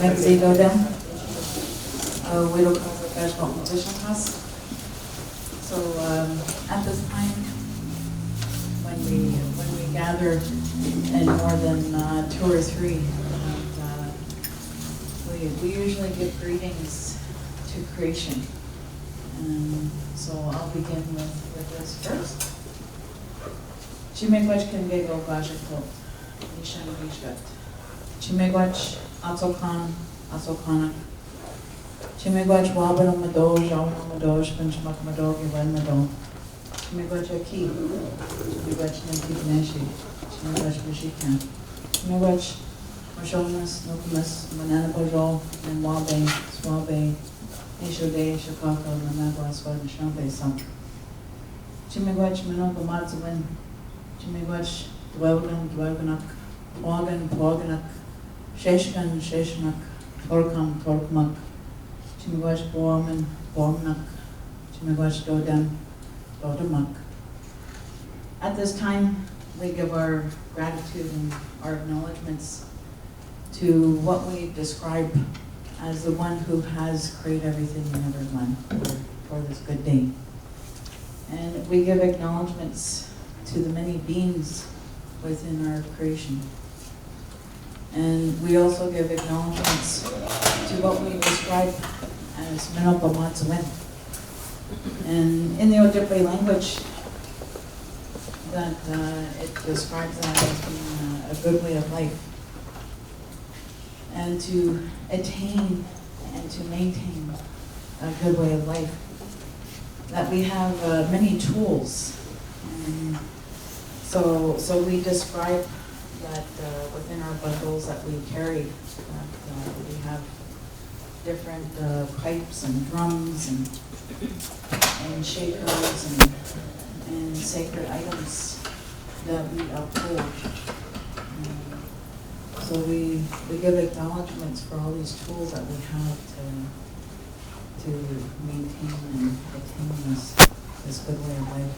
Merci, Doda. We look at the professional competition class. So at this time, when we gather in more than 2 or 3, we usually give greetings to creation. So I'll begin with this first. Chimegwach Kengego Bajako, Nishan Bishgat. Chimegwach Atsokan, Atsokana. Chimegwach Wabano Madoj, Alma Madoj, Benchmak Madog, Ivan Madog. Chimegwach Aki, Chimegwach Nanti Chimegwach Bishikan. Chimegwach Mashonas, Nukamas, Manana Bajol, and Wabe, Swabe, Nishode, Shakaka, Namagwa, Swad, and Shambe Sam. Chimegwach Manoka Matsuwin. Chimegwach Dwelganak, Ploganak, Sheshkan, Torkmak, Chimegwach Bormnak, Chimegwach Dodamak. At this time, we give our gratitude and our acknowledgements to what we describe as the one who has created everything and everyone for this good day. And we give acknowledgements to the many beings within our creation. And we also give acknowledgements to what we describe as Minopa Matsuwen. And in the Ojibwe language, that it describes that as being a good way of life. And to attain and to maintain a good way of life. That we have many tools. And so we describe that within our bundles that we carry, that we have different pipes and drums and shakers and sacred items that we uphold. So we give acknowledgements for all these tools that we have to maintain and attain this good way of life.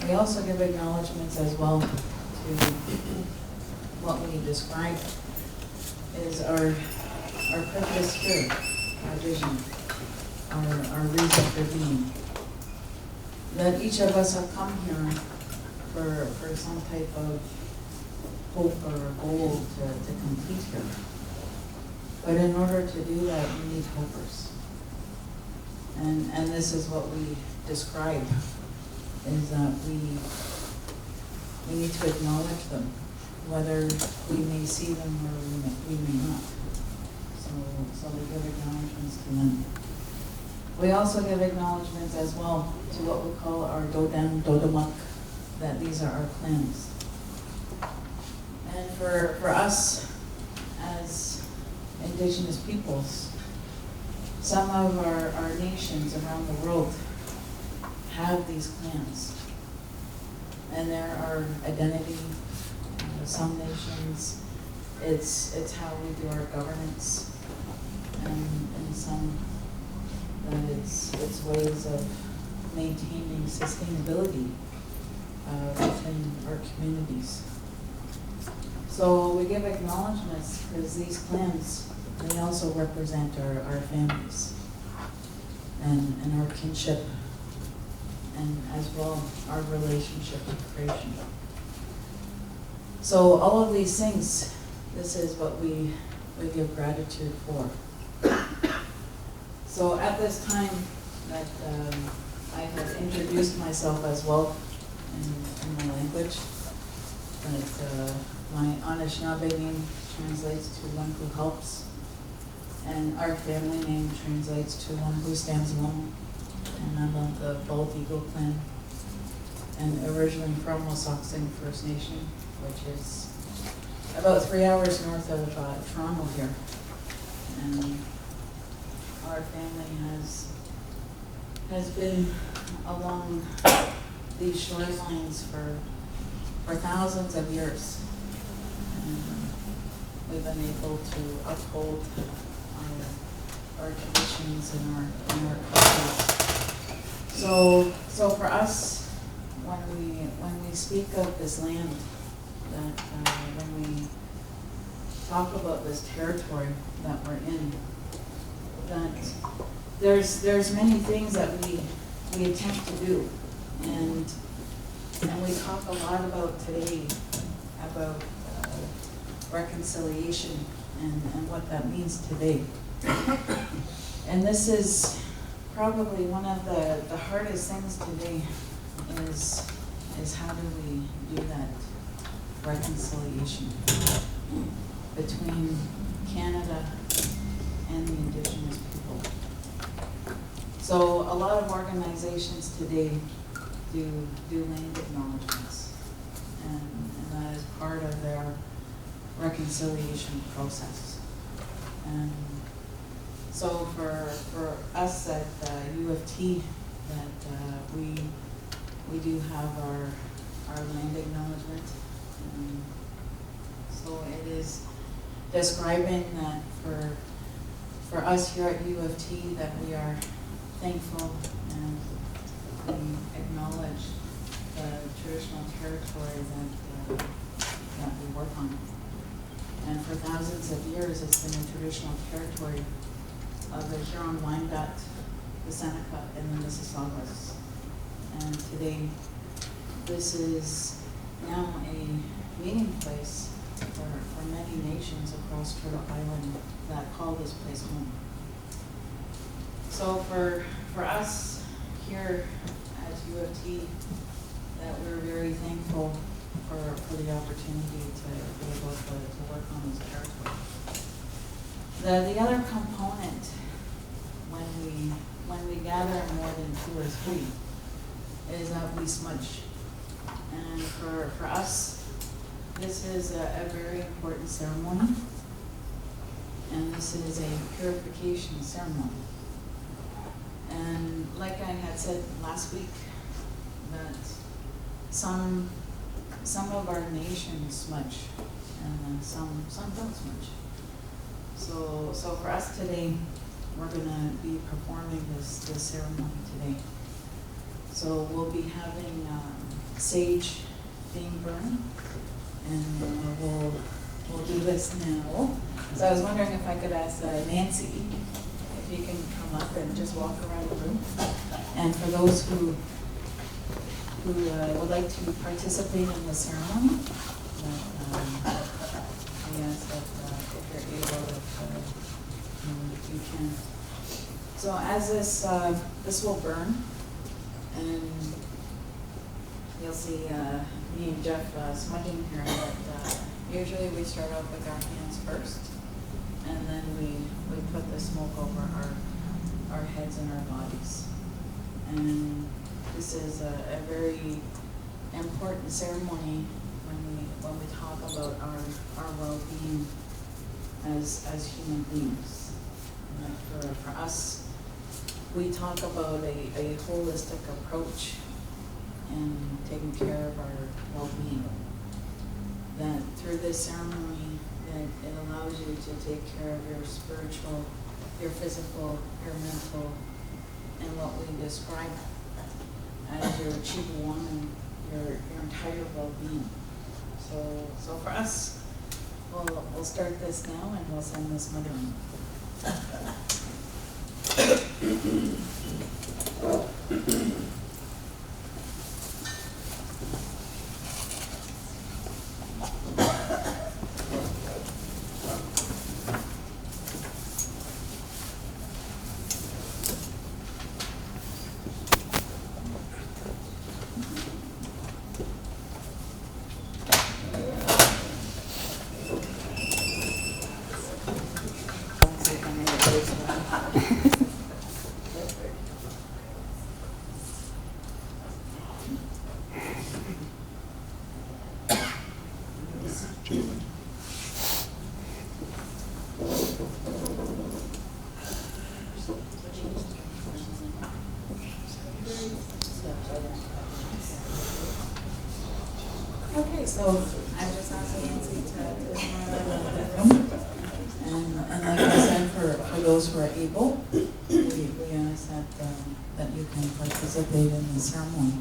We also give acknowledgements as well to what we describe is our purpose here, our vision, our reason for being. That each of us have come here for some type of hope or goal to complete here. But in order to do that, we need helpers. And this is what we describe, is that we need to acknowledge them, whether we may see them or we may not. So we give acknowledgements to them. We also give acknowledgements as well to what we call our Dodamak, that these are our clans. And for us as Indigenous peoples, some of our nations around the world have these clans. And they're our identity. Some nations, it's how we do our governance. And some, that it's ways of maintaining sustainability within our communities. So we give acknowledgements because these clans, they also represent our families and our kinship, and as well our relationship with creation. So all of these things, this is what we give gratitude for. So at this time that I have introduced myself as well in my language, that my Anishinaabe name translates to one who helps, and our family name translates to one who stands alone. And I'm of the Bald Eagle clan, and originally from Wasauksing First Nation, which is about 3 hours north of Toronto here. And our family has been along these shorelines for thousands of years. And we've been able to uphold our traditions and our cultures. So for us, when we speak of this land, that when talk about this territory that we're in, that there's many things that we attempt to do, and we talk a lot about today about reconciliation and what that means today. And this is probably one of the hardest things today is how do we do that reconciliation between Canada and the Indigenous people. So a lot of organizations today do land acknowledgements, and that is part of their reconciliation process. And so for us at U of T, that we do have our land acknowledgement. So it is describing that for us here at U of T, that we are thankful and we acknowledge the traditional territory that we work on. And for thousands of years, it's been a traditional territory of the Huron-Wyandot, the Seneca, and the Mississaugas. And today, this is now a meeting place for many nations across Turtle Island that call this place home. So for us here at U of T, that we're very thankful for the opportunity to be able to work on this territory. The other component when we gather more than 2 or 3 is that we smudge. And for us, this is a very important ceremony, and this is a purification ceremony. And like I had said last week, that some of our nations smudge, and some don't smudge. So for us today, we're going to be performing this ceremony today. So we'll be having sage being burned, and we'll do this now. So I was wondering if I could ask Nancy if you can come up and just walk around the room. And for those who would like to participate in the ceremony, we ask that if you're able, if you can. So as this will burn, and you'll see me and Jeff smudging here, but usually we start off with our hands first, and then we put the smoke over our heads and our bodies. And this is a very important ceremony when we talk about our well-being as human beings. And for us, we talk about a holistic approach in taking care of our well-being. That through this ceremony, that it allows you to take care of your spiritual, your physical, your mental, and what we describe as your chibuwan, your entire well-being. So for us, we'll start this now, and we'll send this mother in. Okay, so I just asked Nancy to come out of the room. And like I said, for those who are able, we ask that you can participate in the ceremony.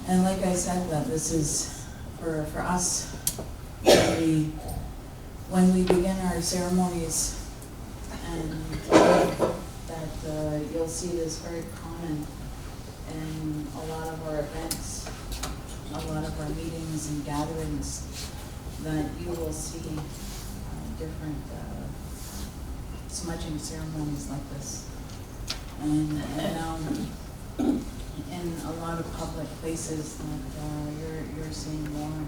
And like I said, that this is for us, when we begin our ceremonies, and that you'll see this very common in a lot of our events, a lot of our meetings and gatherings, that you will see different smudging ceremonies like this. And in a lot of public places, that you're seeing more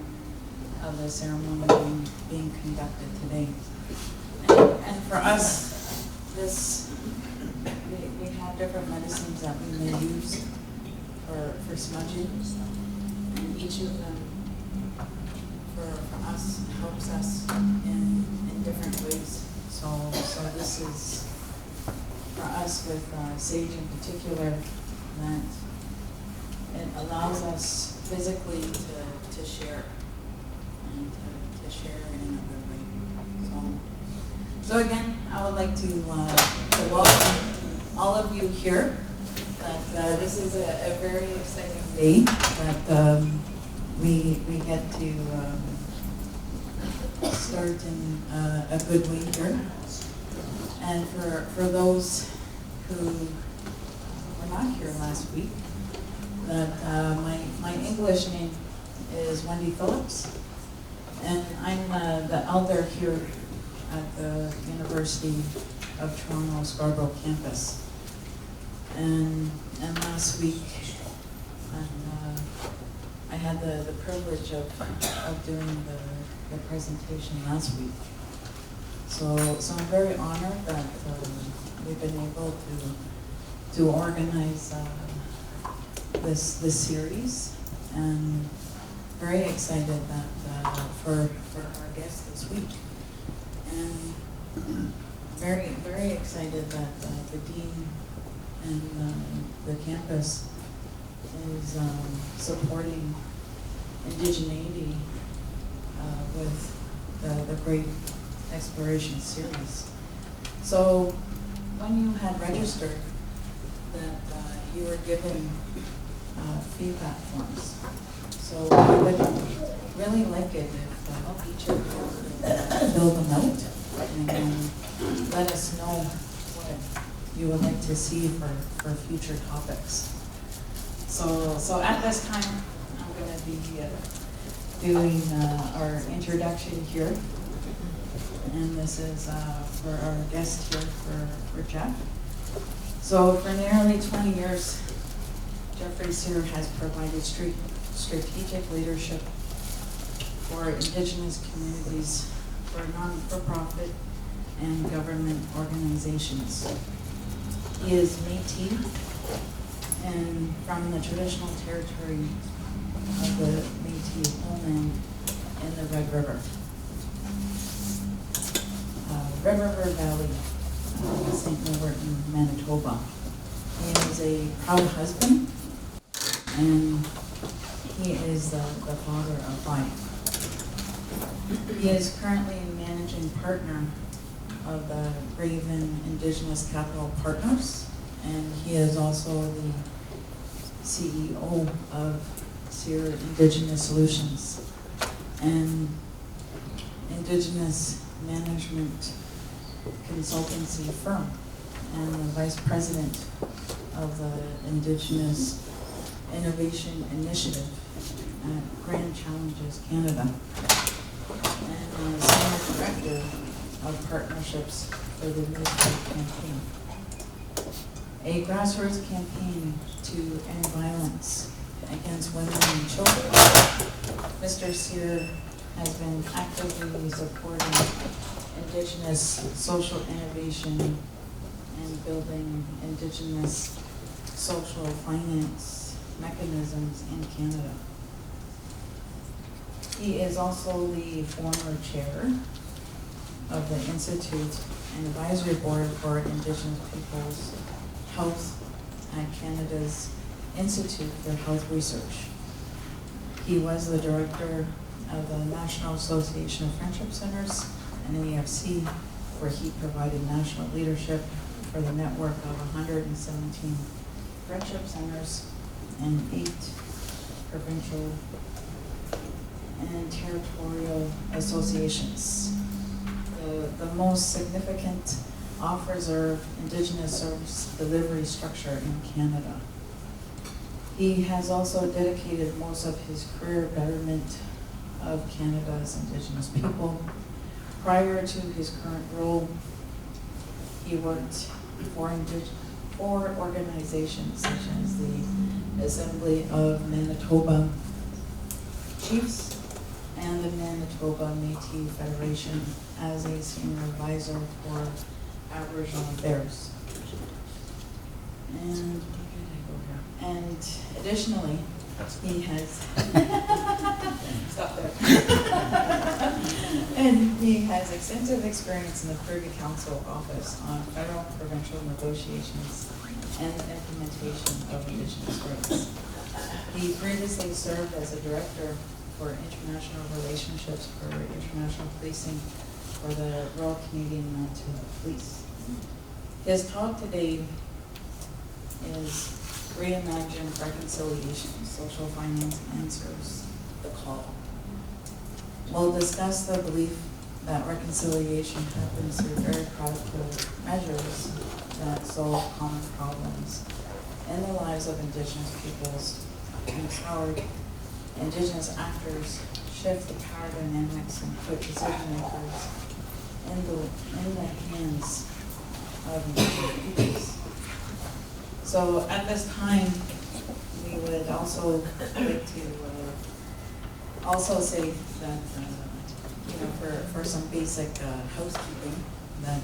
of the ceremony being conducted today. And for us, we have different medicines that we may use for smudging, and each of them for us helps us in different ways. So this is for us with sage in particular, that it allows us physically to share, and to share in a good way. So again, I would like to welcome all of you here. That this is a very exciting day that we get to start in a good way here. And for those who were not here last week, that my English name is Wendy Phillips, and I'm the elder here at the University of Toronto Scarborough campus. And last week, I had the privilege of doing the presentation last week. So I'm very honored that we've been able to organize this series, and very excited that for our guest this week, and very excited that the dean and the campus is supporting indigeneity with the Great Exploration Series. So when you had registered, that you were given feedback forms. So I would really like it if each of you would fill them out and let us know what you would like to see for future topics. So at this time, I'm going to be doing our introduction here. And this is for our guest here, for Jeff. So for nearly 20 years, Jeffrey Sear has provided strategic leadership for Indigenous communities, for non-for-profit and government organizations. He is Métis and from the traditional territory of the Métis homeland in the Red River. Red River Valley, St. Albert in Manitoba. He is a proud husband, and he is the father of 5. He is currently managing partner of the Raven Indigenous Capital Partners, and he is also the CEO of Sear Indigenous Solutions, and Indigenous Management Consultancy firm, and the Vice President of the Indigenous Innovation Initiative at Grand Challenges Canada, and Senior Director of Partnerships for the Ministry Campaign, a grassroots campaign to end violence against women and children. Mr. Sear has been actively supporting Indigenous social innovation and building Indigenous social finance mechanisms in Canada. He is also the former chair of the Institute and Advisory Board for Indigenous Peoples Health at Canada's Institute for Health Research. He was the director of the National Association of Friendship Centers, NAFC, where he provided national leadership for the network of 117 friendship centers and 8 provincial and territorial associations. The most significant offers are Indigenous service delivery structure in Canada. He has also dedicated most of his career betterment of Canada's Indigenous people. Prior to his current role, he worked for organizations such as the Assembly of Manitoba Chiefs and the Manitoba Métis Federation as a senior advisor for Aboriginal Affairs. And additionally, he has stop there. And he has extensive experience in the Privy Council office on federal and provincial negotiations and the implementation of Indigenous rights. He previously served as a director for international relationships for international policing for the Royal Canadian Mounted Police. His talk today is Reimaging Reconciliation, Social Finance Answers the Call. We'll discuss the belief that reconciliation happens through very practical measures that solve common problems in the lives of Indigenous peoples, empowered Indigenous actors, shift the power dynamics and put decision makers in the hands of Indigenous peoples. So at this time, we would also like to also say that, for some basic housekeeping, that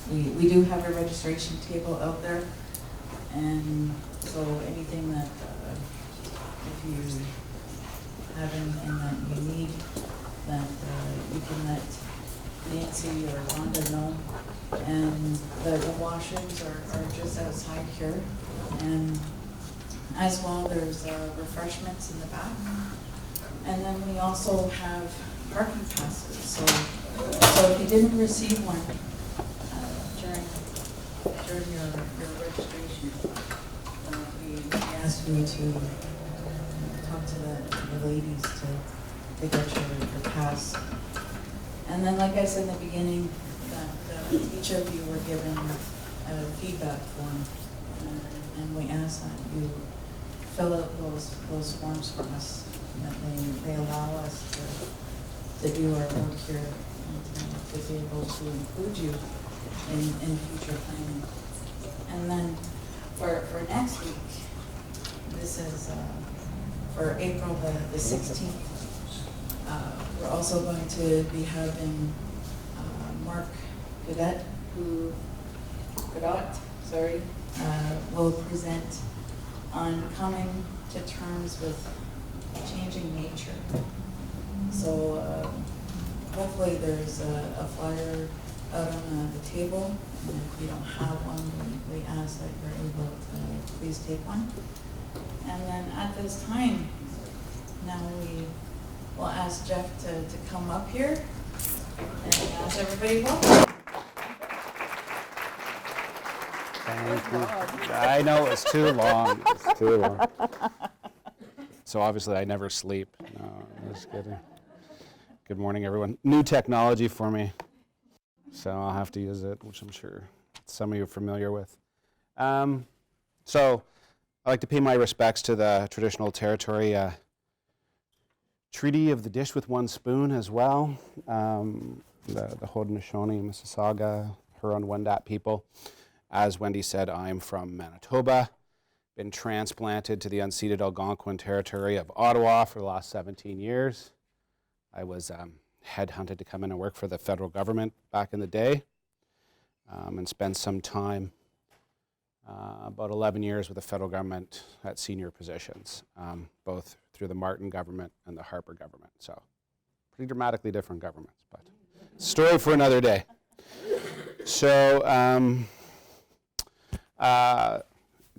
we do have a registration table out there. And so anything that, if you have anything that you need, that you can let Nancy or Rhonda know. And the washrooms are just outside here. And as well, there's refreshments in the back. And then we also have parking passes. So if you didn't receive one during your registration, we asked you to talk to the ladies to get your pass. And then, like I said in the beginning, that each of you were given a feedback form, and we ask that you fill out those forms for us, that they allow us to do our work here and to be able to include you in future planning. And then for next week, this is for April the 16th, we're also going to be having Mark Cadet, will present on coming to terms with changing nature. So hopefully there's a flyer out on the table, and if you don't have one, we ask that you're able to please take one. And then at this time, now we will ask Jeff to come up here and ask everybody welcome. Thank you. I know, it's too long. It's too long. So obviously I never sleep. No, I'm just kidding. Good morning, everyone. New technology for me, so I'll have to use it, which I'm sure some of you are familiar with. So I'd like to pay my respects to the traditional territory Treaty of the Dish with One Spoon as well, the Haudenosaunee, Mississauga, Huron-Wendat people. As Wendy said, I'm from Manitoba, been transplanted to the unceded Algonquin territory of Ottawa for the last 17 years. I was headhunted to come in and work for the federal government back in the day, and spent some time, about 11 years with the federal government at senior positions, both through the Martin government and the Harper government. So pretty dramatically different governments, but story for another day. So,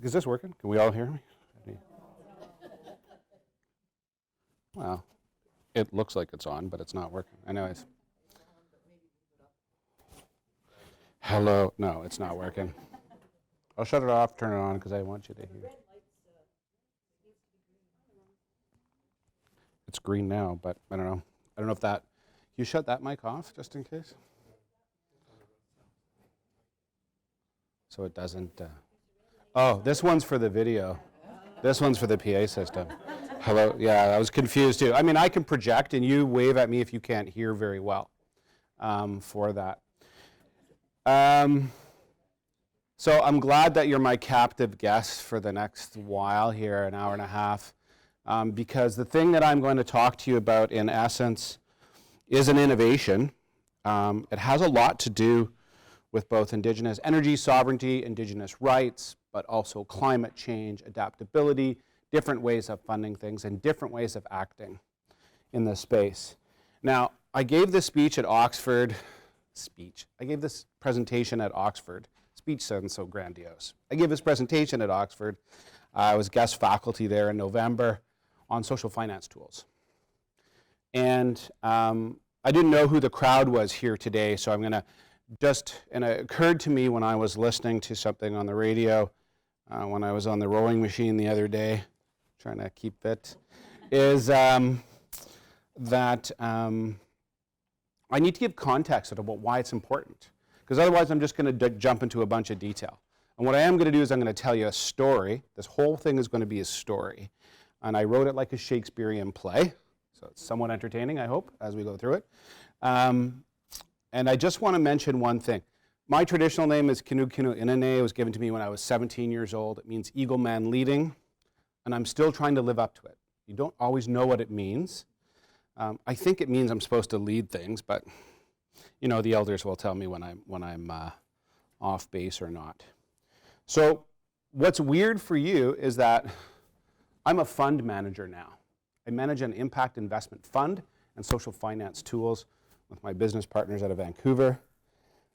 is this working? Can we all hear me? Well, it looks like it's on, but it's not working. Anyways. Hello. No, it's not working. I'll shut it off, turn it on, because I want you to hear. It's green now, but I don't know. I don't know if that, you shut that mic off just in case? So it doesn't, oh, this one's for the video. This one's for the PA system. Hello, yeah, I was confused too. I mean, I can project and you wave at me if you can't hear very well for that. So I'm glad that you're my captive guest for the next while here, an hour and a half, because the thing that I'm going to talk to you about in essence is an innovation. It has a lot to do with both Indigenous energy sovereignty, Indigenous rights, but also climate change, adaptability, different ways of funding things, and different ways of acting in this space. Now, I gave this speech at Oxford, I gave this presentation at Oxford. Speech sounds so grandiose. I gave this presentation at Oxford. I was guest faculty there in November on social finance tools. And I didn't know who the crowd was here today, so I'm going to and it occurred to me when I was listening to something on the radio, when I was on the rowing machine the other day, trying to keep fit, is that I need to give context about why it's important. Because otherwise I'm just going to jump into a bunch of detail. And what I am going to do is I'm going to tell you a story. This whole thing is going to be a story. And I wrote it like a Shakespearean play. So it's somewhat entertaining, I hope, as we go through it. And I just want to mention one thing. My traditional name is Kinu Kinu Inane. It was given to me when I was 17 years old. It means Eagle Man Leading. And I'm still trying to live up to it. You don't always know what it means. I think it means I'm supposed to lead things, but you know, the elders will tell me when I'm off base or not. So what's weird for you is that I'm a fund manager now. I manage an impact investment fund and social finance tools with my business partners out of Vancouver.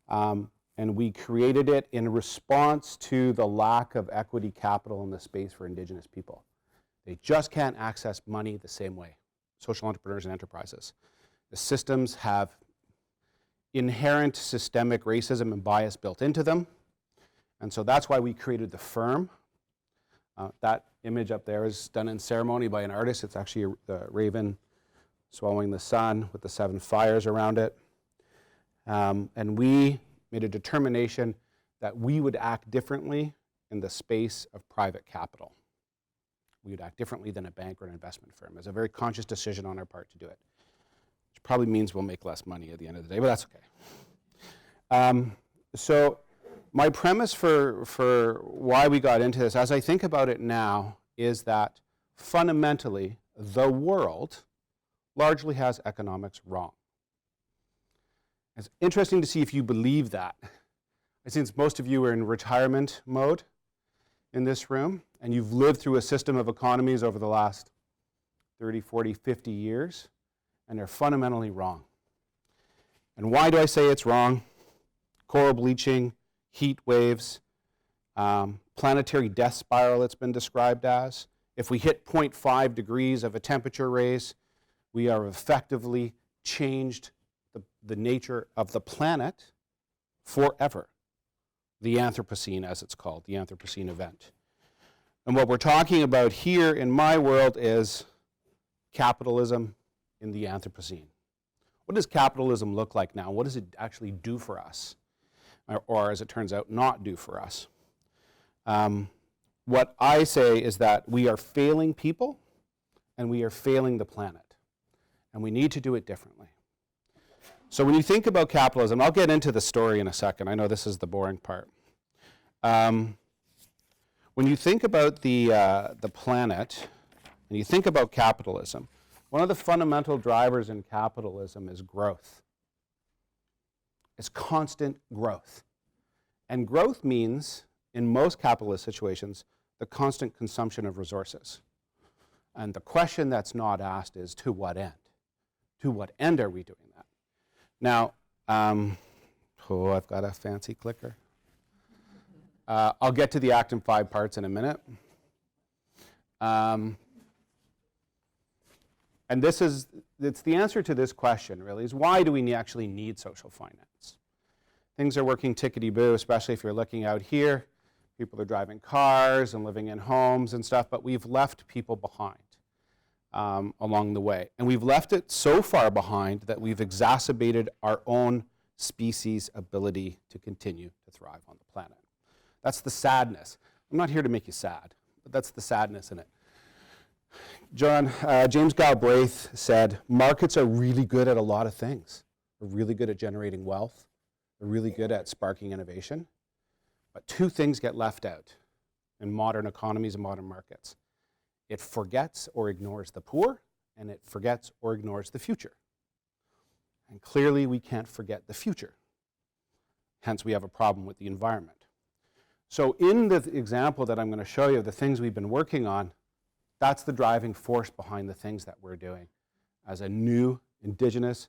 And we created it in response to the lack of equity capital in the space for Indigenous people. They just can't access money the same way, social entrepreneurs and enterprises. The systems have inherent systemic racism and bias built into them. And so that's why we created the firm. That image up there is done in ceremony by an artist. It's actually the raven swallowing the sun with the 7 fires around it. And we made a determination that we would act differently in the space of private capital. We would act differently than a bank or an investment firm. It's a very conscious decision on our part to do it. Which probably means we'll make less money at the end of the day, but that's okay. So my premise for why we got into this, as I think about it now, is that fundamentally the world largely has economics wrong. It's interesting to see if you believe that. Since most of you are in retirement mode in this room, and you've lived through a system of economies over the last 30, 40, 50 years, and they're fundamentally wrong. And why do I say it's wrong? Coral bleaching, heat waves, planetary death spiral it's been described as. If we hit 0.5 degrees of a temperature raise, we have effectively changed the nature of the planet forever. The Anthropocene, as it's called, the Anthropocene event. And what we're talking about here in my world is capitalism in the Anthropocene. What does capitalism look like now? What does it actually do for us? Or as it turns out, not do for us? What I say is that we are failing people and we are failing the planet. And we need to do it differently. So when you think about capitalism, I'll get into the story in a second. I know this is the boring part. When you think about the planet and you think about capitalism, one of the fundamental drivers in capitalism is growth. It's constant growth. And growth means, in most capitalist situations, the constant consumption of resources. And the question that's not asked is, to what end? To what end are we doing that? Now, I've got a fancy clicker. I'll get to the Act in 5 parts in a minute. And it's the answer to this question, really, is why do we actually need social finance? Things are working tickety-boo, especially if you're looking out here. People are driving cars and living in homes and stuff, but we've left people behind. along the way. And we've left it so far behind that we've exacerbated our own species' ability to continue to thrive on the planet. That's the sadness. I'm not here to make you sad, but that's the sadness in it. James Galbraith said, markets are really good at a lot of things. They're really good at generating wealth. They're really good at sparking innovation. But two things get left out in modern economies and modern markets. It forgets or ignores the poor, and it forgets or ignores the future. And clearly we can't forget the future. Hence we have a problem with the environment. So in the example that I'm going to show you of the things we've been working on, that's the driving force behind the things that we're doing as a new Indigenous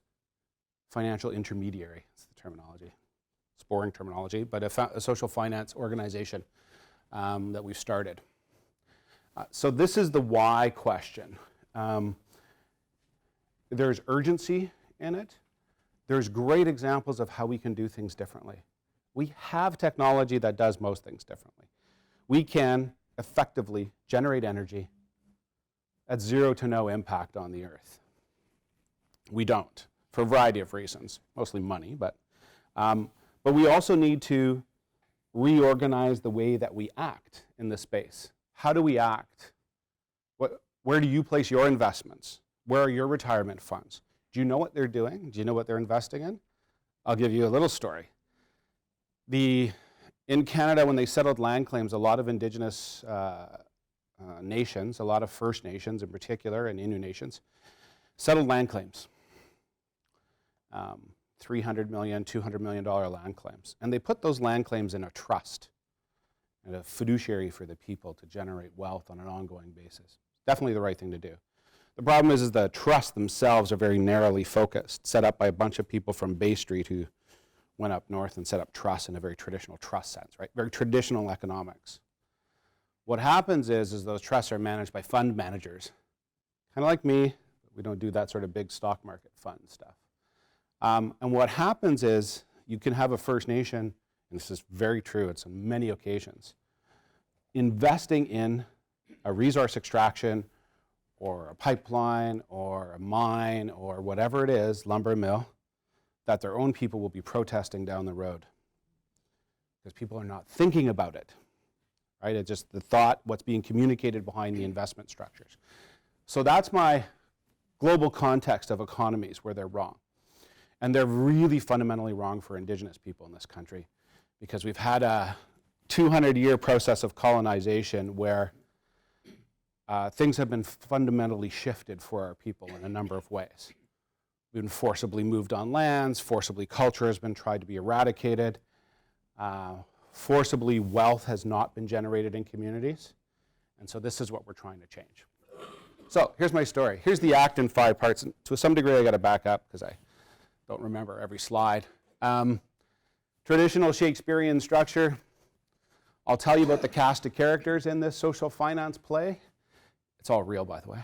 financial intermediary. That's the terminology. It's boring terminology, but a social finance organization that we've started. So this is the why question. There's urgency in it. There's great examples of how we can do things differently. We have technology that does most things differently. We can effectively generate energy at zero to no impact on the earth. We don't, for a variety of reasons, mostly money, but we also need to reorganize the way that we act in this space. How do we act? Where do you place your investments? Where are your retirement funds? Do you know what they're doing? Do you know what they're investing in? I'll give you a little story. In Canada, when they settled land claims, a lot of Indigenous nations, a lot of First Nations in particular, and Innu nations, settled land claims. $300 million, $200 million land claims. And they put those land claims in a trust and a fiduciary for the people to generate wealth on an ongoing basis. Definitely the right thing to do. The problem is the trusts themselves are very narrowly focused, set up by a bunch of people from Bay Street who went up north and set up trusts in a very traditional trust sense, right? Very traditional economics. What happens is those trusts are managed by fund managers, kind of like me. We don't do that sort of big stock market fund stuff. And what happens is you can have a First Nation, and this is very true, it's on many occasions, investing in a resource extraction or a pipeline or a mine or whatever it is, lumber mill, that their own people will be protesting down the road because people are not thinking about it, right? It's just the thought, what's being communicated behind the investment structures. So that's my global context of economies where they're wrong. And they're really fundamentally wrong for Indigenous people in this country because we've had a 200-year process of colonization where things have been fundamentally shifted for our people in a number of ways. We've been forcibly moved on lands, forcibly culture has been tried to be eradicated, forcibly wealth has not been generated in communities, and so this is what we're trying to change. So here's my story. Here's the act in 5 parts. And to some degree I got to back up because I don't remember every slide. Traditional Shakespearean structure. I'll tell you about the cast of characters in this social finance play. It's all real, by the way.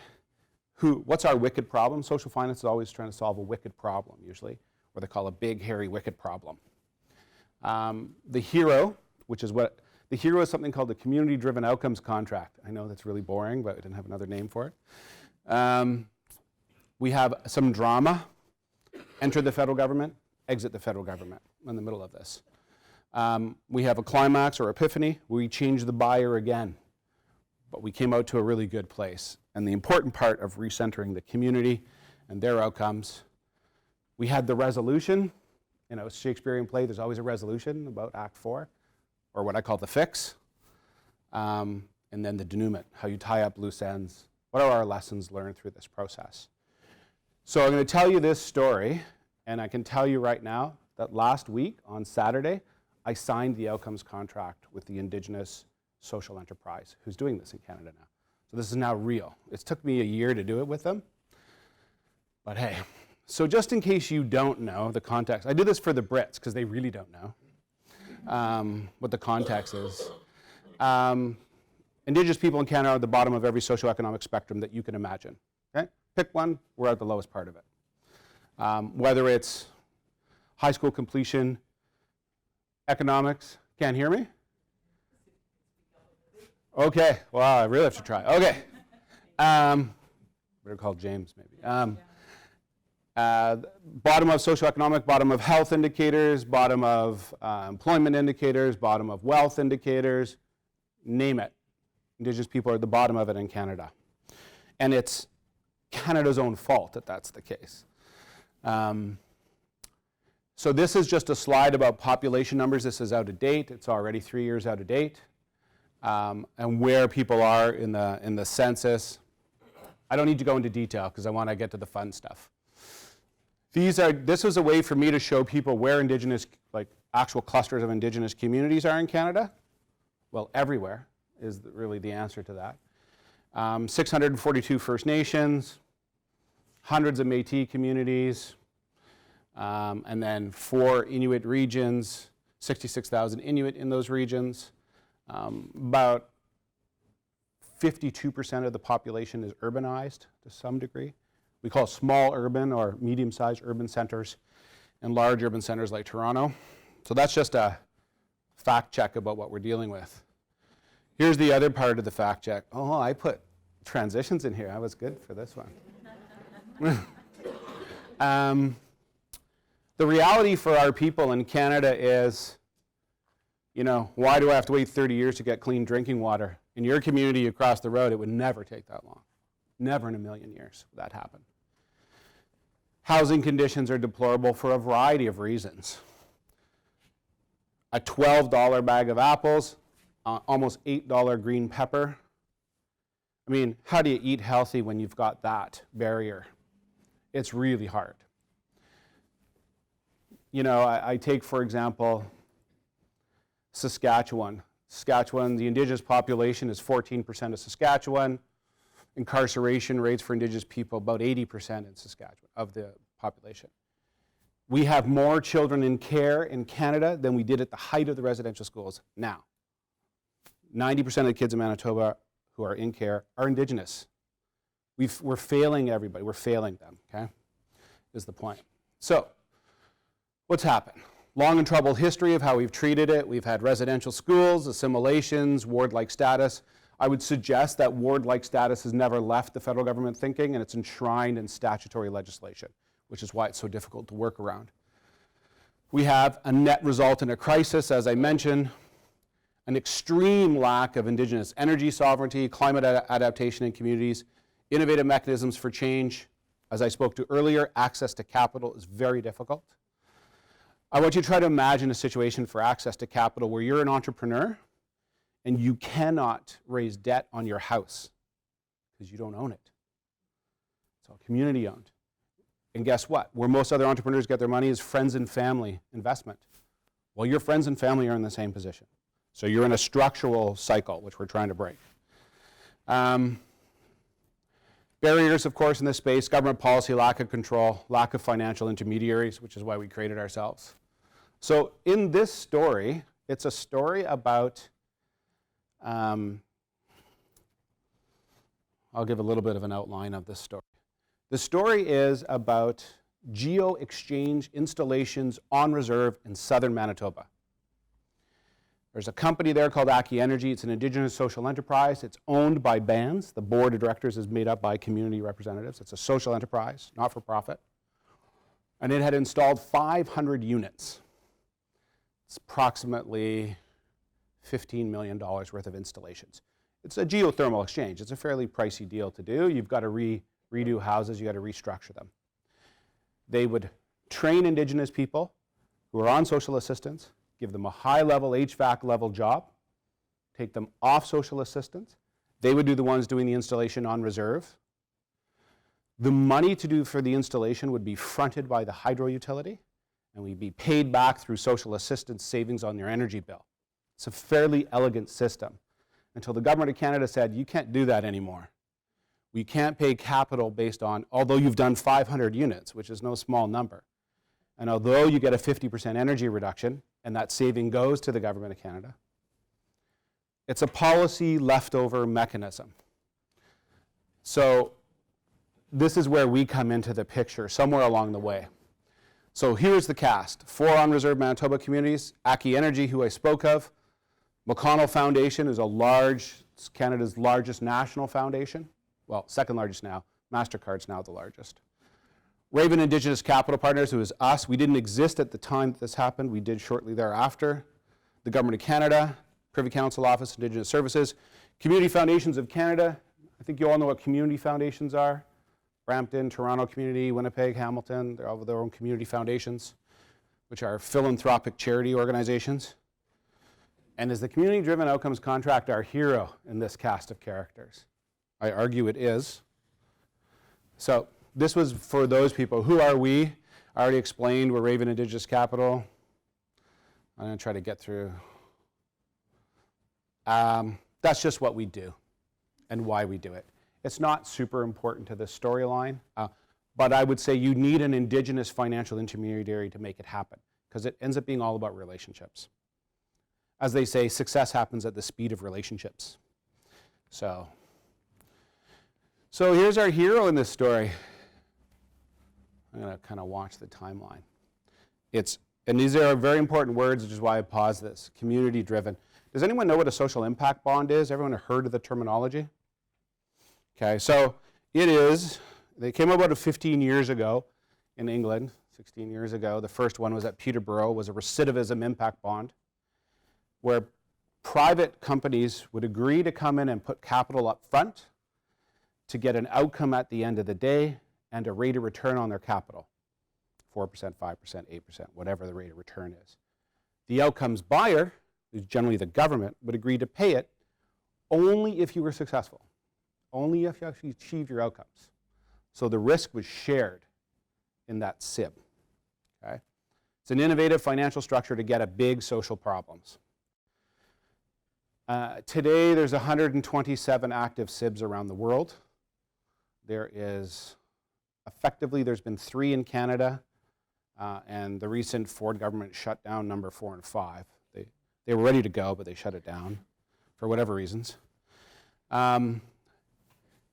What's our wicked problem? Social finance is always trying to solve a wicked problem, usually, what they call a big, hairy, wicked problem. The hero, the hero is something called the Community-Driven Outcomes Contract. I know that's really boring, but I didn't have another name for it. We have some drama. Enter the federal government, exit the federal government in the middle of this. We have a climax or epiphany. We change the buyer again, but we came out to a really good place. And the important part of recentering the community and their outcomes, we had the resolution. In a Shakespearean play, there's always a resolution about Act 4, or what I call the fix. And then the denouement, how you tie up loose ends. What are our lessons learned through this process? So I'm going to tell you this story, and I can tell you right now that last week, on Saturday, I signed the outcomes contract with the Indigenous social enterprise who's doing this in Canada now. So this is now real. It took me a year to do it with them, but hey. So just in case you don't know the context, I did this for the Brits because they really don't know what the context is. Indigenous people in Canada are at the bottom of every socioeconomic spectrum that you can imagine. Okay? Pick one, we're at the lowest part of it. Whether it's high school completion, economics, can't hear me? Okay, well, I really have to try. Okay. Better call James, maybe. Bottom of socioeconomic, bottom of health indicators, bottom of employment indicators, bottom of wealth indicators, name it. Indigenous people are at the bottom of it in Canada. And it's Canada's own fault that that's the case. So this is just a slide about population numbers. This is out of date. It's already 3 years out of date. And where people are in the census. I don't need to go into detail because I want to get to the fun stuff. This was a way for me to show people where Indigenous, like actual clusters of Indigenous communities are in Canada. Well, everywhere is really the answer to that. 642 First Nations, hundreds of Métis communities, and then 4 Inuit regions, 66,000 Inuit in those regions. About 52% of the population is urbanized to some degree. We call small urban or medium-sized urban centers and large urban centers like Toronto. So that's just a fact check about what we're dealing with. Here's the other part of the fact check. Oh, I put transitions in here. I was good for this one. The reality for our people in Canada is, why do I have to wait 30 years to get clean drinking water? In your community across the road, it would never take that long. Never in a million years would that happen. Housing conditions are deplorable for a variety of reasons. A $12 bag of apples, almost $8 green pepper. I mean, how do you eat healthy when you've got that barrier? It's really hard. I take, for example, Saskatchewan. The Indigenous population is 14% of Saskatchewan. Incarceration rates for Indigenous people, about 80% in Saskatchewan of the population. We have more children in care in Canada than we did at the height of the residential schools now. 90% of the kids in Manitoba who are in care are Indigenous. We're failing everybody. We're failing them, okay, is the point. So, what's happened? Long and troubled history of how we've treated it. We've had residential schools, assimilations, ward-like status. I would suggest that ward-like status has never left the federal government thinking, and it's enshrined in statutory legislation, which is why it's so difficult to work around. We have a net result in a crisis, as I mentioned, an extreme lack of Indigenous energy sovereignty, climate adaptation in communities, innovative mechanisms for change. As I spoke to earlier, access to capital is very difficult. I want you to try to imagine a situation for access to capital where you're an entrepreneur and you cannot raise debt on your house because you don't own it. It's all community owned. And guess what? Where most other entrepreneurs get their money is friends and family investment. Well, your friends and family are in the same position. So you're in a structural cycle, which we're trying to break. Barriers, of course, in this space, government policy, lack of control, lack of financial intermediaries, which is why we created ourselves. So in this story, it's a story about, I'll give a little bit of an outline of this story. The story is about geo-exchange installations on reserve in southern Manitoba. There's a company there called Acknowledgements. It's an Indigenous social enterprise. It's owned by bands. The board of directors is made up by community representatives. It's a social enterprise, not for profit. And it had installed 500 units. It's approximately $15 million worth of installations. It's a geothermal exchange. It's a fairly pricey deal to do. You've got to redo houses. You've got to restructure them. They would train Indigenous people who are on social assistance, give them a high-level, HVAC-level job, take them off social assistance. They would do the ones doing the installation on reserve. The money to do for the installation would be fronted by the hydro utility, and we'd be paid back through social assistance savings on their energy bill. It's a fairly elegant system until the government of Canada said, you can't do that anymore. We can't pay capital based on, although you've done 500 units, which is no small number, and although you get a 50% energy reduction, and that saving goes to the government of Canada, it's a policy leftover mechanism. So this is where we come into the picture, somewhere along the way. So here's the cast. 4 on-reserve Manitoba communities, Aki Energy, who I spoke of. McConnell Foundation is it's Canada's largest national foundation. Well, second largest now, MasterCard's now the largest. Raven Indigenous Capital Partners, who is us, we didn't exist at the time that this happened. We did shortly thereafter. The Government of Canada, Privy Council Office, Indigenous Services, Community Foundations of Canada. I think you all know what community foundations are. Brampton, Toronto Community, Winnipeg, Hamilton, they all have their own community foundations, which are philanthropic charity organizations. And is the community-driven outcomes contract our hero in this cast of characters? I argue it is. So this was for those people. Who are we? I already explained we're Raven Indigenous Capital. I'm going to try to get through. That's just what we do and why we do it. It's not super important to this storyline, but I would say you need an Indigenous financial intermediary to make it happen, because it ends up being all about relationships. As they say, success happens at the speed of relationships. So here's our hero in this story. I'm going to kind of watch the timeline. And these are very important words, which is why I paused this. Community-driven. Does anyone know what a social impact bond is? Everyone heard of the terminology? Okay, so it is, they came about 15 years ago in England, 16 years ago. The first one was at Peterborough, was a recidivism impact bond, where private companies would agree to come in and put capital up front to get an outcome at the end of the day and a rate of return on their capital. 4%, 5%, 8%, whatever the rate of return is. The outcomes buyer, who's generally the government, would agree to pay it only if you were successful, only if you actually achieved your outcomes. So the risk was shared in that SIB. Okay? It's an innovative financial structure to get at big social problems. Today, there's 127 active SIBs around the world. There's been 3 in Canada, and the recent Ford government shut down number 4 and 5. They were ready to go, but they shut it down for whatever reasons.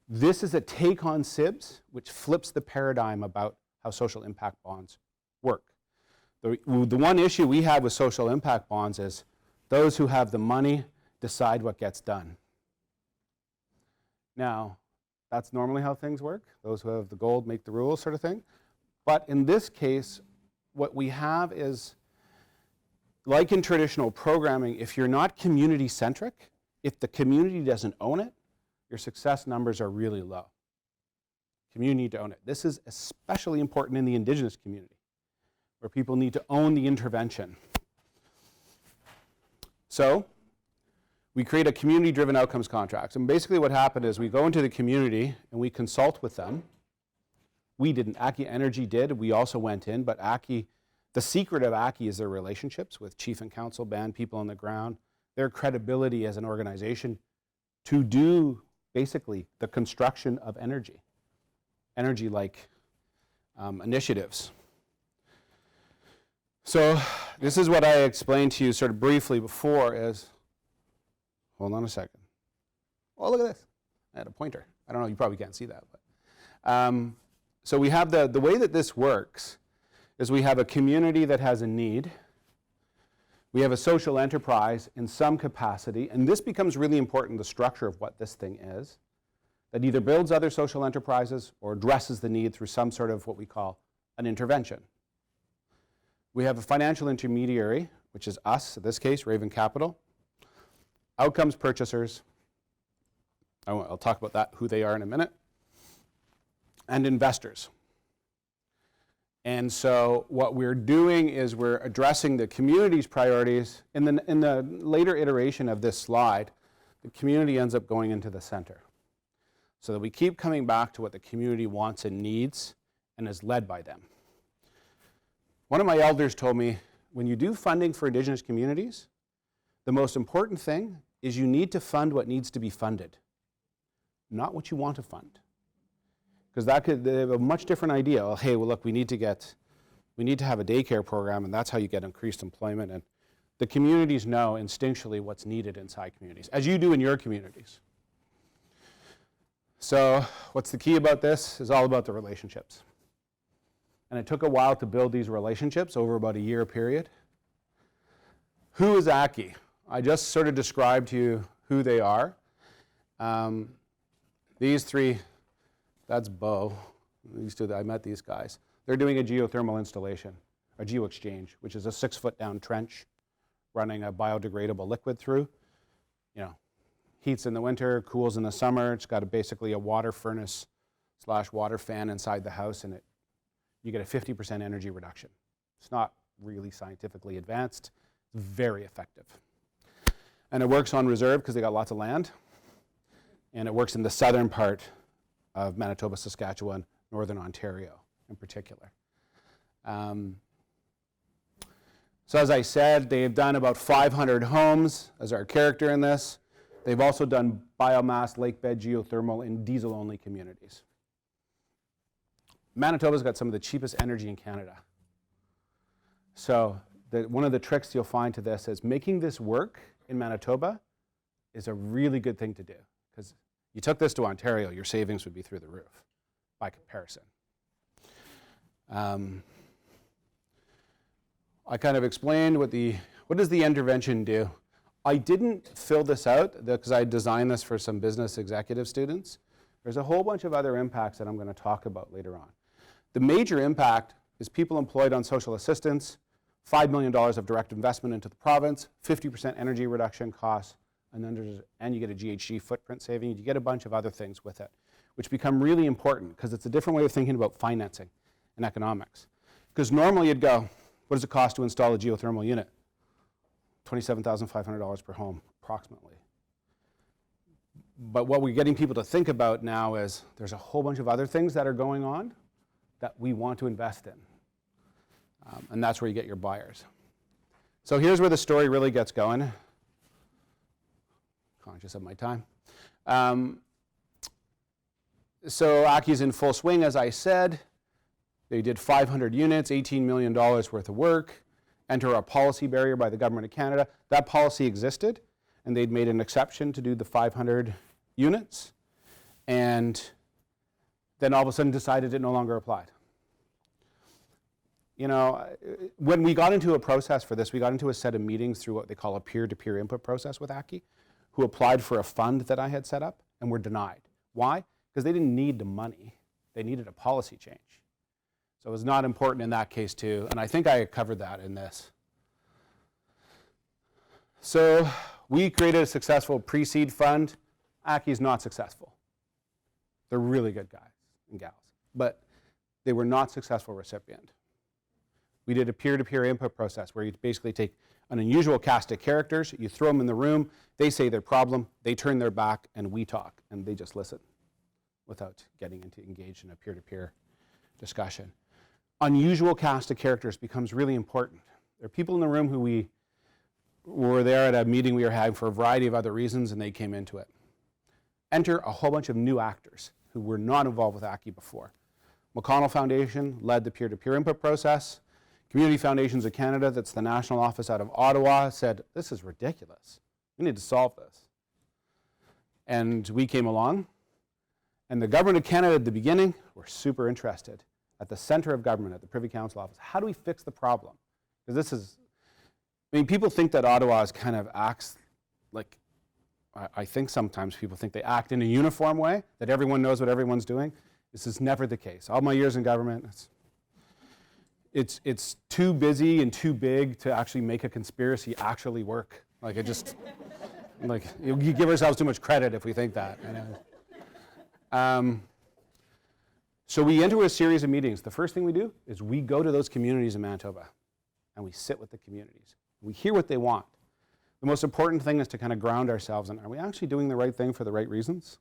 This is a take on SIBs, which flips the paradigm about how social impact bonds work. The one issue we have with social impact bonds is those who have the money decide what gets done. Now, that's normally how things work. Those who have the gold make the rules, sort of thing. But in this case, what we have is, like in traditional programming, if you're not community-centric, if the community doesn't own it, your success numbers are really low. Community need to own it. This is especially important in the Indigenous community, where people need to own the intervention. So we create a community-driven outcomes contract. And basically what happened is we go into the community and we consult with them. We didn't. Aki Energy did. We also went in. But Aki, the secret of Aki is their relationships with chief and council, band people on the ground, their credibility as an organization to do basically the construction of energy-like initiatives. So this is what I explained to you sort of briefly before is, hold on a second. Oh, look at this. I had a pointer. I don't know, you probably can't see that. But so we have the way that this works is we have a community that has a need. We have a social enterprise in some capacity, and this becomes really important, the structure of what this thing is, that either builds other social enterprises or addresses the need through some sort of what we call an intervention. We have a financial intermediary, which is us, in this case, Raven Capital, outcomes purchasers, I'll talk about that, who they are in a minute, and investors. And so what we're doing is we're addressing the community's priorities. In the later iteration of this slide, the community ends up going into the center, so that we keep coming back to what the community wants and needs and is led by them. One of my elders told me, when you do funding for Indigenous communities, the most important thing is you need to fund what needs to be funded, not what you want to fund. Because they have a much different idea. Oh, hey, well, look, we need to have a daycare program, and that's how you get increased employment. And the communities know instinctually what's needed inside communities, as you do in your communities. So what's the key about this is all about the relationships. And it took a while to build these relationships over about a year period. Who is Aki? I just sort of described to you who they are. These three, That's Bo. I met these guys. They're doing a geothermal installation, a geo-exchange, which is a 6-foot down trench running a biodegradable liquid through. You know, heats in the winter, cools in the summer. It's got basically a water furnace / water fan inside the house, and you get a 50% energy reduction. It's not really scientifically advanced. It's very effective. And it works on reserve because they got lots of land. And it works in the southern part of Manitoba, Saskatchewan, Northern Ontario in particular. So as I said, they've done about 500 homes as our character in this. They've also done biomass lakebed geothermal in diesel-only communities. Manitoba's got some of the cheapest energy in Canada. So one of the tricks you'll find to this is making this work in Manitoba is a really good thing to do, because you took this to Ontario, your savings would be through the roof by comparison. I kind of explained what does the intervention do. I didn't fill this out because I designed this for some business executive students. There's a whole bunch of other impacts that I'm going to talk about later on. The major impact is people employed on social assistance, $5 million of direct investment into the province, 50% energy reduction costs, and you get a GHG footprint saving. You get a bunch of other things with it, which become really important because it's a different way of thinking about financing and economics. Because normally you'd go, what does it cost to install a geothermal unit? $27,500 per home, approximately. But what we're getting people to think about now is there's a whole bunch of other things that are going on that we want to invest in. And that's where you get your buyers. So here's where the story really gets going. Conscious of my time. So Aki's in full swing, as I said. They did 500 units, $18 million worth of work, enter a policy barrier by the Government of Canada. That policy existed, and they'd made an exception to do the 500 units, and then all of a sudden decided it no longer applied. You know, when we got into a process for this, we got into a set of meetings through what they call a peer-to-peer input process with Aki, who applied for a fund that I had set up and were denied. Why? Because they didn't need the money. They needed a policy change. So it was not important in that case too, and I think I covered that in this. So we created a successful pre-seed fund. Aki's not successful. They're really good guys and gals, but they were not successful recipient. We did a peer-to-peer input process where you basically take an unusual cast of characters, you throw them in the room, they say their problem, they turn their back, and we talk, and they just listen without getting engaged in a peer-to-peer discussion. Unusual cast of characters becomes really important. There are people in the room who we were there at a meeting we were having for a variety of other reasons, and they came into it. Enter a whole bunch of new actors who were not involved with Aki before. McConnell Foundation led the peer-to-peer input process. Community Foundations of Canada, that's the national office out of Ottawa, said, this is ridiculous. We need to solve this. And we came along, and the Government of Canada at the beginning were super interested. At the center of government, at the Privy Council office, how do we fix the problem? Because this is, I mean, people think that Ottawa is kind of acts like, I think sometimes people think they act in a uniform way, that everyone knows what everyone's doing. This is never the case. All my years in government, it's too busy and too big to actually make a conspiracy actually work. Like it just, like you give ourselves too much credit if we think that. So we enter a series of meetings. The first thing we do is we go to those communities in Manitoba and we sit with the communities. We hear what they want. The most important thing is to kind of ground ourselves in, are we actually doing the right thing for the right reasons?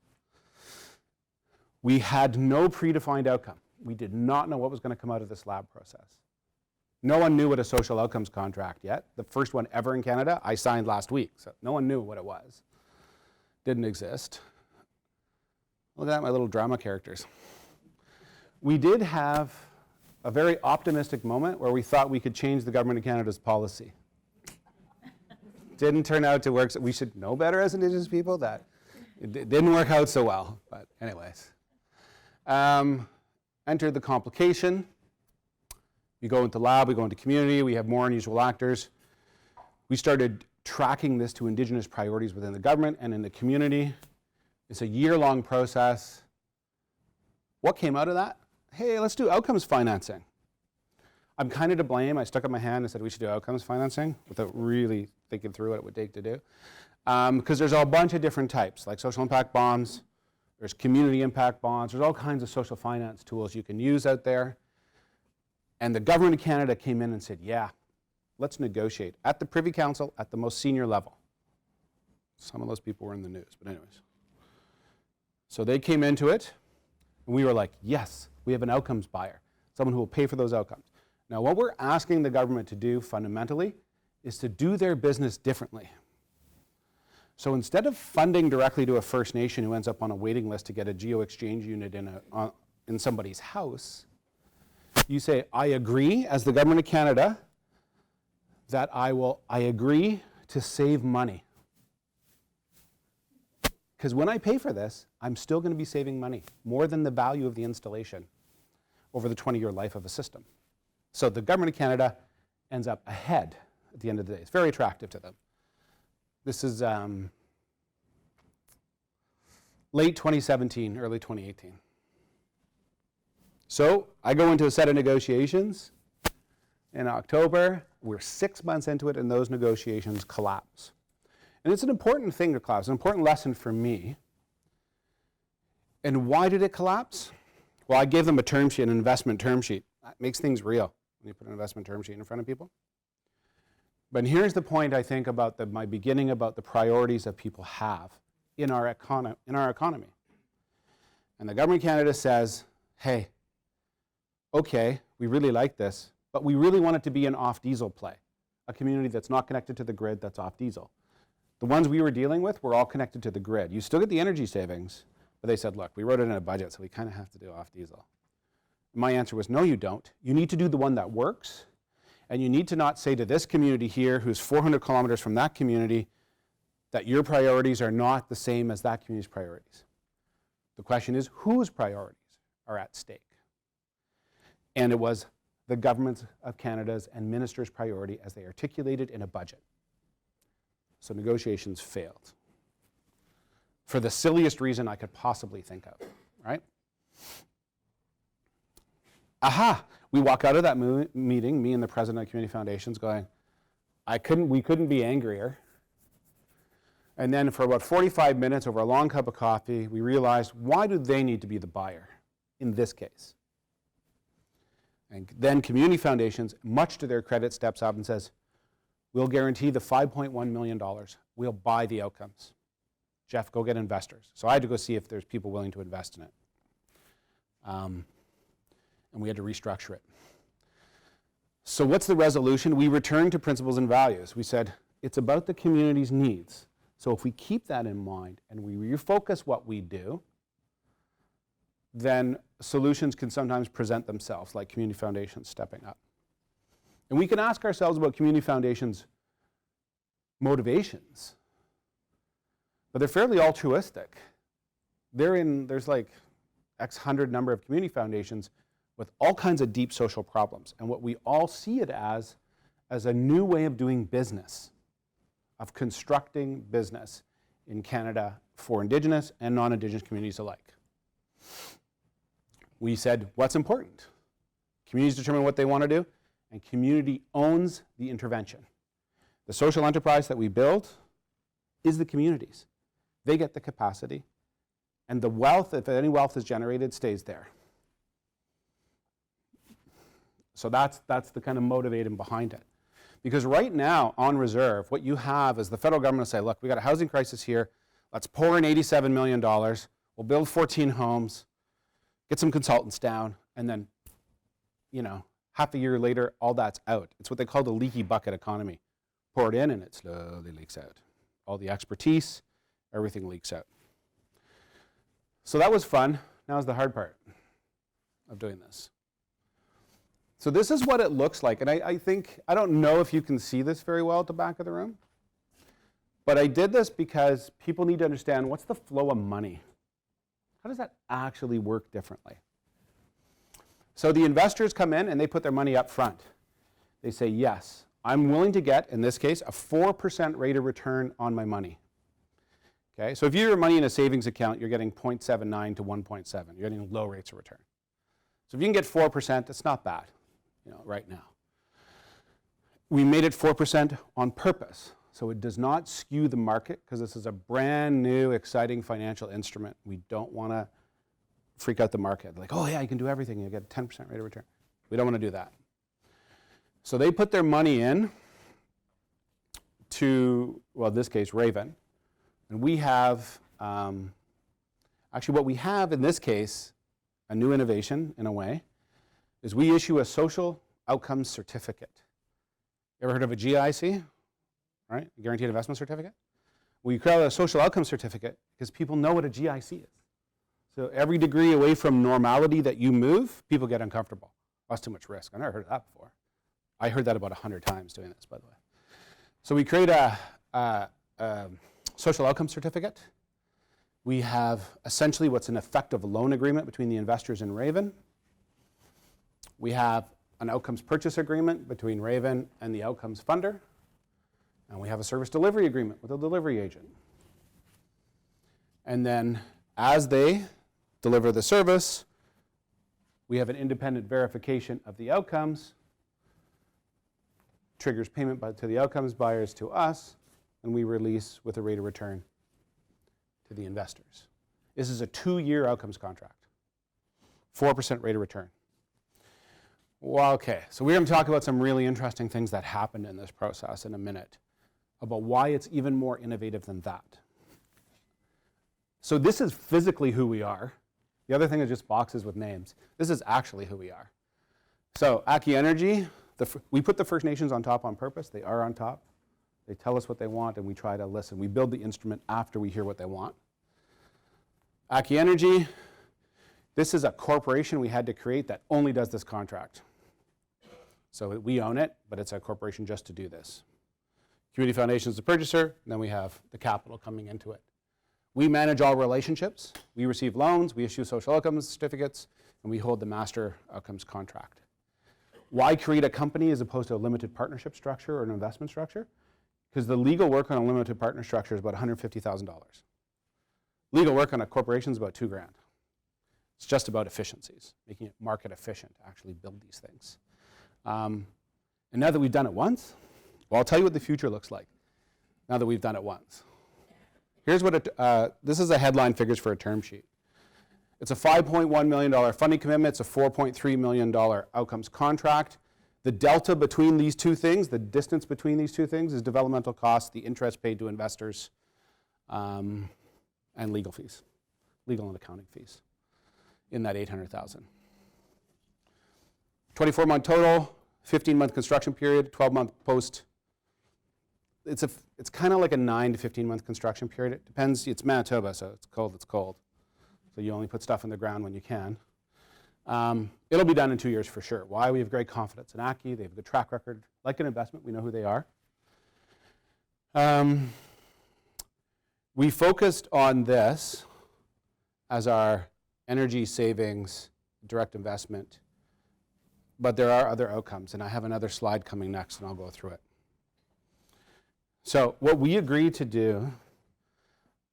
We had no predefined outcome. We did not know what was going to come out of this lab process. No one knew what a social outcomes contract yet. The first one ever in Canada, I signed last week, so no one knew what it was. Didn't exist. Look at that, my little drama characters. We did have a very optimistic moment where we thought we could change the Government of Canada's policy. Didn't turn out to work. So we should know better as Indigenous people. That it didn't work out so well. But anyways, enter the complication. We go into lab, we go into community, we have more unusual actors. We started tracking this to Indigenous priorities within the government and in the community. It's a year-long process. What came out of that? Hey, let's do outcomes financing. I'm kind of to blame. I stuck up my hand and said we should do outcomes financing without really thinking through what it would take to do. Because there's a bunch of different types, like social impact bonds, there's community impact bonds, there's all kinds of social finance tools you can use out there. And the government of Canada came in and said, yeah, let's negotiate at the Privy Council at the most senior level. Some of those people were in the news, but anyways. So they came into it, and we were like, yes, we have an outcomes buyer, someone who will pay for those outcomes. Now, what we're asking the government to do fundamentally is to do their business differently. So instead of funding directly to a First Nation who ends up on a waiting list to get a geo-exchange unit in somebody's house, you say, I agree as the government of Canada that I agree to save money. Because when I pay for this, I'm still going to be saving money, more than the value of the installation over the 20-year life of a system. So the government of Canada ends up ahead at the end of the day. It's very attractive to them. This is late 2017, early 2018. So I go into a set of negotiations in October. We're 6 months into it, and those negotiations collapse. And it's an important thing to collapse, an important lesson for me. And why did it collapse? Well, I gave them a term sheet, an investment term sheet. That makes things real when you put an investment term sheet in front of people. But here's the point, I think, about my beginning about the priorities that people have in our economy. And the government of Canada says, hey, okay, we really like this, but we really want it to be an off-diesel play, a community that's not connected to the grid, that's off-diesel. The ones we were dealing with were all connected to the grid. You still get the energy savings, but they said, look, we wrote it in a budget, so we kind of have to do off-diesel. My answer was, no, you don't. You need to do the one that works, and you need to not say to this community here, who's 400 kilometers from that community, that your priorities are not the same as that community's priorities. The question is, whose priorities are at stake? And it was the government of Canada's and ministers' priority as they articulated in a budget. So negotiations failed. For the silliest reason I could possibly think of, right? Aha! We walk out of that meeting, me and the president of Community Foundations, going, we couldn't be angrier. And then for about 45 minutes over a long cup of coffee, we realized, why do they need to be the buyer in this case? And then Community Foundations, much to their credit, steps up and says, we'll guarantee the $5.1 million. We'll buy the outcomes. Jeff, go get investors. So I had to go see if there's people willing to invest in it. And we had to restructure it. So what's the resolution? We returned to principles and values. We said, it's about the community's needs. So if we keep that in mind and we refocus what we do, then solutions can sometimes present themselves, like Community Foundations stepping up. And we can ask ourselves about Community Foundations' motivations, but they're fairly altruistic. There's like X hundred number of community foundations with all kinds of deep social problems. And what we all see it as a new way of doing business, of constructing business in Canada for Indigenous and non-Indigenous communities alike. We said, what's important? Communities determine what they want to do, and community owns the intervention. The social enterprise that we build is the communities. They get the capacity, and the wealth, if any wealth is generated, stays there. So that's the kind of motivating behind it. Because right now, on reserve, what you have is the federal government will say, look, we got a housing crisis here, let's pour in $87 million, we'll build 14 homes, get some consultants down, and then, half a year later, all that's out. It's what they call the leaky bucket economy. Pour it in and it slowly leaks out. All the expertise, everything leaks out. So that was fun. Now's the hard part of doing this. So this is what it looks like. And I think, I don't know if you can see this very well at the back of the room, but I did this because people need to understand what's the flow of money. How does that actually work differently? So the investors come in and they put their money up front. They say, yes, I'm willing to get, in this case, a 4% rate of return on my money. Okay, so if you have money in a savings account, you're getting 0.79 to 1.7. You're getting low rates of return. So if you can get 4%, it's not bad, right now. We made it 4% on purpose, so it does not skew the market because this is a brand new, exciting financial instrument. We don't want to freak out the market. Like, oh yeah, you can do everything, you get a 10% rate of return. We don't want to do that. So they put their money in to, well, in this case, Raven. And we have, actually what we have in this case, a new innovation in a way, is we issue a social outcomes certificate. You ever heard of a GIC? Right, a guaranteed investment certificate? We create a social outcome certificate because people know what a GIC is. So every degree away from normality that you move, people get uncomfortable. That's too much risk. I've never heard of that before. I heard that about 100 times doing this, by the way. So we create a social outcome certificate. We have essentially what's an effective loan agreement between the investors and Raven. We have an outcomes purchase agreement between Raven and the outcomes funder. And we have a service delivery agreement with a delivery agent. And then as they deliver the service, we have an independent verification of the outcomes, triggers payment to the outcomes buyers to us, and we release with a rate of return to the investors. This is a 2-year outcomes contract, 4% rate of return. Well, okay, so we're going to talk about some really interesting things that happened in this process in a minute, about why it's even more innovative than that. So this is physically who we are. The other thing is just boxes with names. This is actually who we are. So Aki Energy, we put the First Nations on top on purpose. They are on top. They tell us what they want, and we try to listen. We build the instrument after we hear what they want. Aki Energy, this is a corporation we had to create that only does this contract. So we own it, but it's a corporation just to do this. Community Foundation is the purchaser, and then we have the capital coming into it. We manage all relationships. We receive loans, we issue social outcomes certificates, and we hold the master outcomes contract. Why create a company as opposed to a limited partnership structure or an investment structure? Because the legal work on a limited partner structure is about $150,000. Legal work on a corporation is about $2,000. It's just about efficiencies, making it market efficient to actually build these things. And now that we've done it once, well, I'll tell you what the future looks like now that we've done it once. Here's what this is the headline figures for a term sheet. It's a $5.1 million funding commitment. It's a $4.3 million outcomes contract. The delta between these two things, the distance between these two things, is developmental costs, the interest paid to investors, and legal fees, legal and accounting fees in that $800,000. 24-month total, 15-month construction period, 12-month post. It's kind of like a 9 to 15-month construction period. It depends. It's Manitoba, so it's cold. It's cold. So you only put stuff in the ground when you can. It'll be done in 2 years for sure. Why? We have great confidence in Aki. They have a good track record. Like an investment, we know who they are. We focused on this as our energy savings direct investment, but there are other outcomes, and I have another slide coming next, and I'll go through it. So what we agreed to do,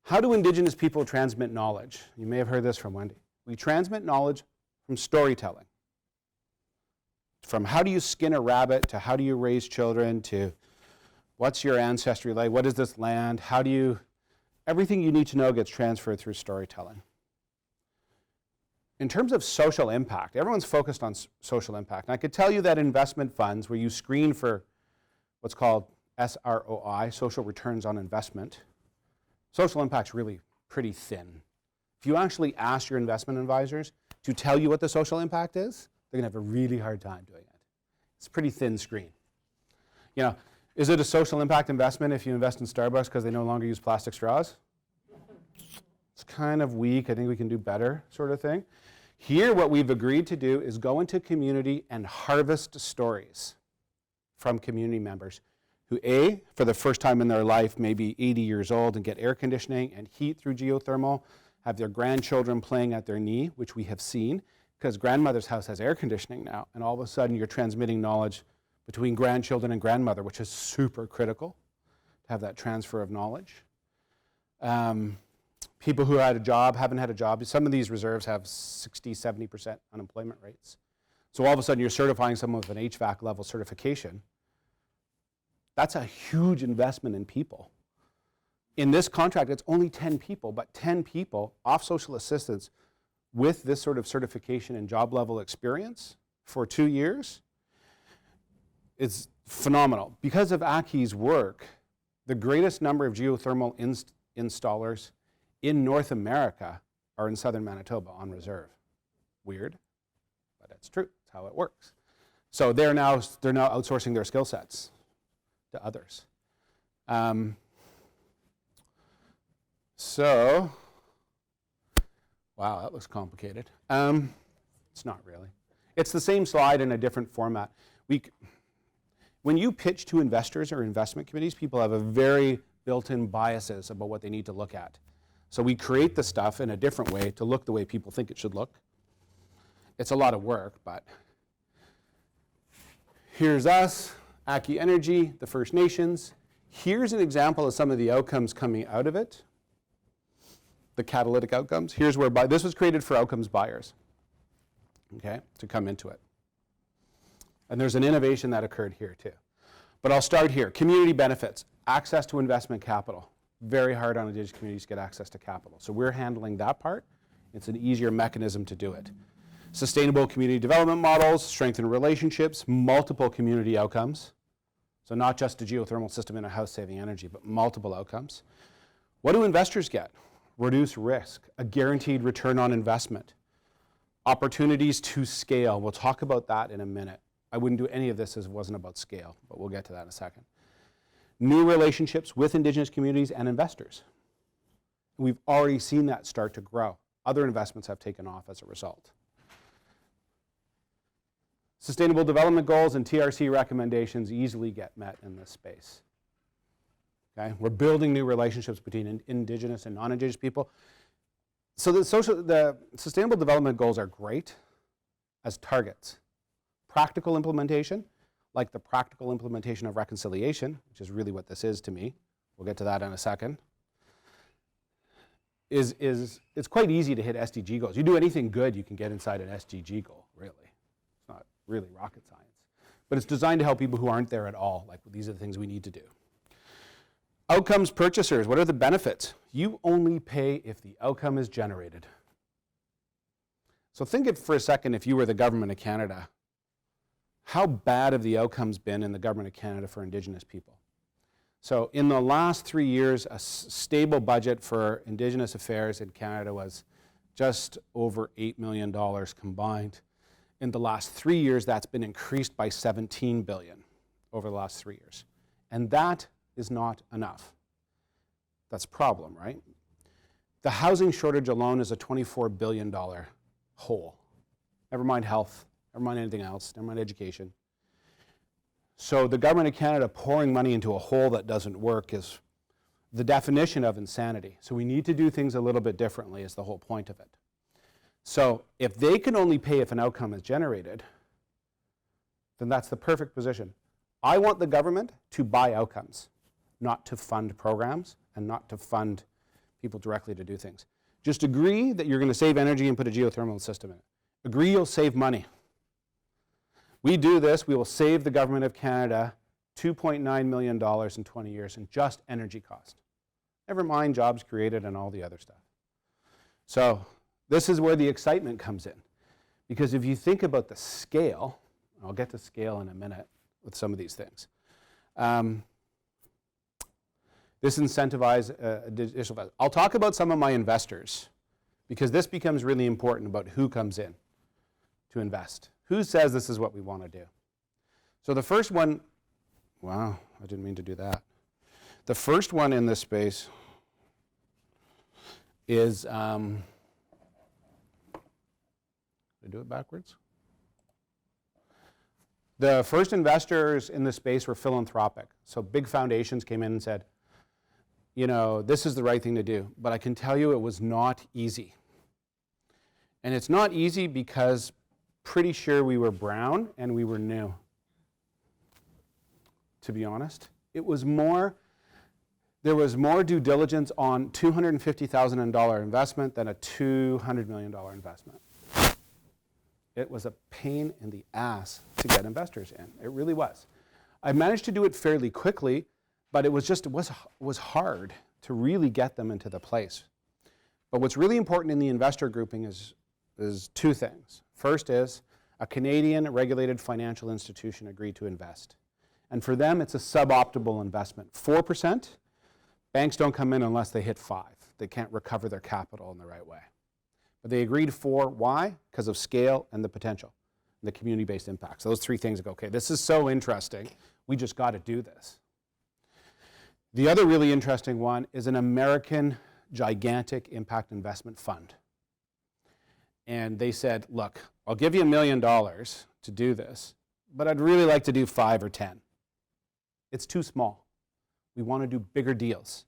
how do Indigenous people transmit knowledge? You may have heard this from Wendy. We transmit knowledge from storytelling. From how do you skin a rabbit, to how do you raise children, to what's your ancestry like, what is this land, how do you, everything you need to know gets transferred through storytelling. In terms of social impact, everyone's focused on social impact. And I could tell you that investment funds, where you screen for what's called SROI, social returns on investment, social impact's really pretty thin. If you actually ask your investment advisors to tell you what the social impact is, they're going to have a really hard time doing it. It's a pretty thin screen. You know, is it a social impact investment if you invest in Starbucks because they no longer use plastic straws? It's kind of weak. I think we can do better, sort of thing. Here, what we've agreed to do is go into community and harvest stories from community members who, A, for the first time in their life, may be 80 years old and get air conditioning and heat through geothermal, have their grandchildren playing at their knee, which we have seen, because grandmother's house has air conditioning now, and all of a sudden you're transmitting knowledge between grandchildren and grandmother, which is super critical to have that transfer of knowledge. People who had a job, haven't had a job. Some of these reserves have 60, 70% unemployment rates. So all of a sudden you're certifying someone with an HVAC level certification. That's a huge investment in people. In this contract, it's only 10 people, but 10 people off social assistance with this sort of certification and job level experience for 2 years is phenomenal. Because of Aki's work, the greatest number of geothermal installers in North America are in southern Manitoba on reserve. Weird, but it's true. It's how it works. So they're now outsourcing their skill sets to others. So, wow, that looks complicated. It's not really. It's the same slide in a different format. When you pitch to investors or investment committees, people have a very built-in biases about what they need to look at. So we create the stuff in a different way to look the way people think it should look. It's a lot of work, but here's us, Aki Energy, the First Nations. Here's an example of some of the outcomes coming out of it. The catalytic outcomes. Here's where this was created for outcomes buyers, okay, to come into it. And there's an innovation that occurred here too. But I'll start here. Community benefits, access to investment capital. Very hard on Indigenous communities to get access to capital. So we're handling that part. It's an easier mechanism to do it. Sustainable community development models, strengthen relationships, multiple community outcomes. So not just a geothermal system in a house saving energy, but multiple outcomes. What do investors get? Reduce risk, a guaranteed return on investment, opportunities to scale. We'll talk about that in a minute. I wouldn't do any of this if it wasn't about scale, but we'll get to that in a second. New relationships with Indigenous communities and investors. We've already seen that start to grow. Other investments have taken off as a result. Sustainable development goals and TRC recommendations easily get met in this space. Okay? We're building new relationships between Indigenous and non-Indigenous people. So the sustainable development goals are great as targets. Practical implementation, like the practical implementation of reconciliation, which is really what this is to me, we'll get to that in a second, it's quite easy to hit SDG goals. You do anything good, you can get inside an SDG goal, really. It's not really rocket science. But it's designed to help people who aren't there at all, like these are the things we need to do. Outcomes purchasers, what are the benefits? You only pay if the outcome is generated. So think for a second if you were the government of Canada. How bad have the outcomes been in the government of Canada for Indigenous people? So in the last 3 years, a stable budget for Indigenous affairs in Canada was just over $8 million combined. In the last 3 years, that's been increased by $17 billion over the last 3 years. And that is not enough. That's a problem, right? The housing shortage alone is a $24 billion hole. Never mind health. Never mind anything else, never mind education. So the government of Canada pouring money into a hole that doesn't work is the definition of insanity. So we need to do things a little bit differently is the whole point of it. So if they can only pay if an outcome is generated, then that's the perfect position. I want the government to buy outcomes, not to fund programs and not to fund people directly to do things. Just agree that you're going to save energy and put a geothermal system in it. Agree you'll save money. We do this, we will save the government of Canada $2.9 million in 20 years in just energy cost. Never mind jobs created and all the other stuff. So this is where the excitement comes in. Because if you think about the scale, I'll get to scale in a minute with some of these things. This incentivizes additional. I'll talk about some of my investors because this becomes really important about who comes in to invest. Who says this is what we want to do? So the first one, wow, I didn't mean to do that. The first one in this space is, did I do it backwards? The first investors in this space were philanthropic. So big foundations came in and said, you know, this is the right thing to do. But I can tell you it was not easy. And it's not easy because pretty sure we were brown and we were new, to be honest. It was more, There was more due diligence on $250,000 investment than a $200 million investment. It was a pain in the ass to get investors in. It really was. I managed to do it fairly quickly, but it was hard to really get them into the place. But what's really important in the investor grouping is two things. First is a Canadian regulated financial institution agreed to invest. And for them, it's a suboptimal investment. 4%, banks don't come in unless they hit 5. They can't recover their capital in the right way. But they agreed 4. Why? Because of scale and the potential, and the community-based impacts. So those 3 things go, okay, this is so interesting. We just got to do this. The other really interesting one is an American gigantic impact investment fund. And they said, look, I'll give you $1 million to do this, but I'd really like to do 5 or 10. It's too small. We want to do bigger deals.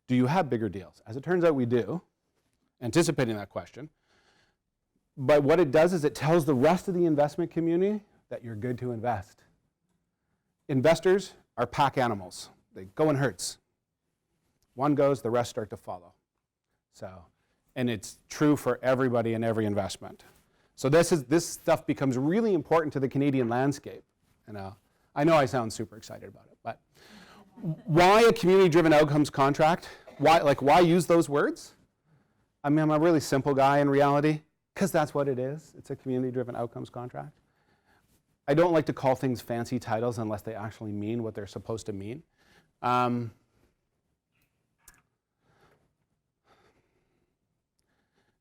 Do you have bigger deals? As it turns out, we do, anticipating that question. But what it does is it tells the rest of the investment community that you're good to invest. Investors are pack animals. They go in herds. One goes, the rest start to follow. And it's true for everybody in every investment. So this stuff becomes really important to the Canadian landscape. I know I sound super excited about it, but why a community-driven outcomes contract? Why use those words? I mean, I'm a really simple guy in reality, because that's what it is. It's a community-driven outcomes contract. I don't like to call things fancy titles unless they actually mean what they're supposed to mean.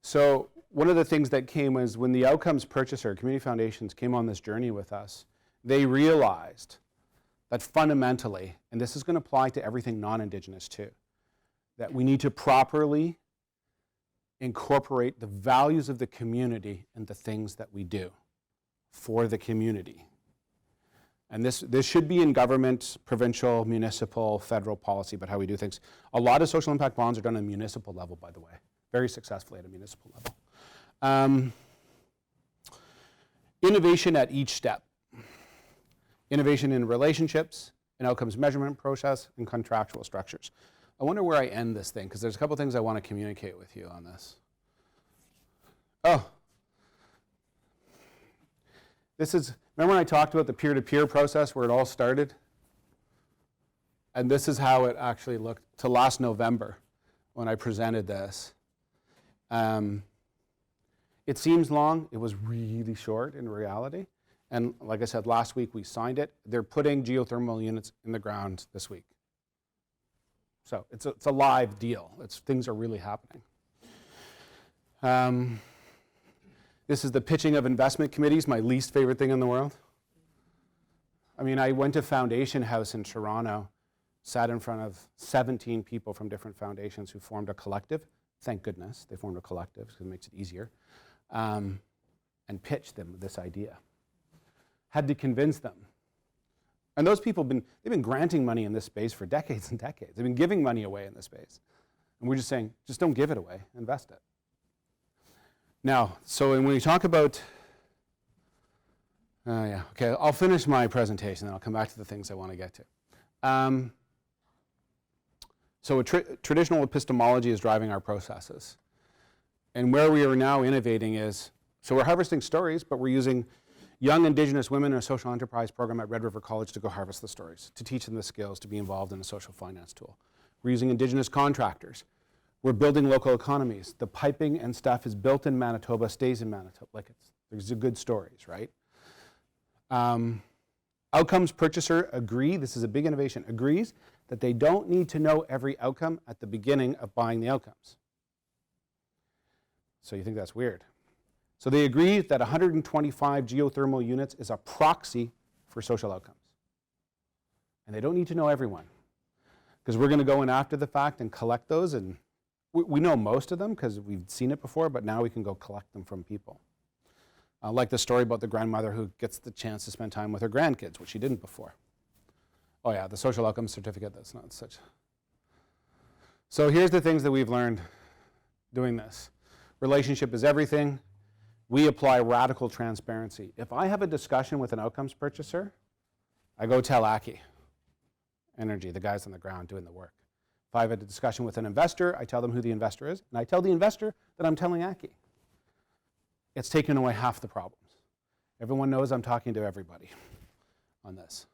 So one of the things that came was when the outcomes purchaser, community foundations, came on this journey with us, they realized that fundamentally, and this is going to apply to everything non-Indigenous too, that we need to properly incorporate the values of the community in the things that we do for the community. And this should be in government, provincial, municipal, federal policy about how we do things. A lot of social impact bonds are done at a municipal level, by the way, very successfully at a municipal level. Innovation at each step. Innovation in relationships, in outcomes measurement process, and contractual structures. I wonder where I end this thing, because there's a couple things I want to communicate with you on this. Oh. Remember when I talked about the peer-to-peer process where it all started? And this is how it actually looked to last November when I presented this. It seems long. It was really short in reality. And like I said, last week we signed it. They're putting geothermal units in the ground this week. So it's a live deal. Things are really happening. This is the pitching of investment committees, my least favorite thing in the world. I mean, I went to Foundation House in Toronto, sat in front of 17 people from different foundations who formed a collective. Thank goodness they formed a collective because it makes it easier. And pitched them this idea. Had to convince them. And those people they've been granting money in this space for decades and decades. They've been giving money away in this space. And we're just saying, just don't give it away, invest it. Now, so when we talk about, okay, I'll finish my presentation and I'll come back to the things I want to get to. So traditional epistemology is driving our processes. And where we are now innovating is, so we're harvesting stories, but we're using young Indigenous women in a social enterprise program at Red River College to go harvest the stories, to teach them the skills to be involved in a social finance tool. We're using Indigenous contractors. We're building local economies. The piping and stuff is built in Manitoba, stays in Manitoba. There's good stories, right? Outcomes purchaser this is a big innovation, agrees that they don't need to know every outcome at the beginning of buying the outcomes. So you think that's weird. So they agree that 125 geothermal units is a proxy for social outcomes. And they don't need to know everyone, because we're going to go in after the fact and collect those, and we know most of them because we've seen it before, but now we can go collect them from people. Like the story about the grandmother who gets the chance to spend time with her grandkids, which she didn't before. Oh yeah, the social outcomes certificate, that's not such. So here's the things that we've learned doing this. Relationship is everything. We apply radical transparency. If I have a discussion with an outcomes purchaser, I go tell Aki Energy, the guys on the ground doing the work. If If I have a discussion with an investor, I tell them who the investor is, and I tell the investor that I'm telling Aki. It's taken away half the problems. Everyone knows I'm talking to everybody on this.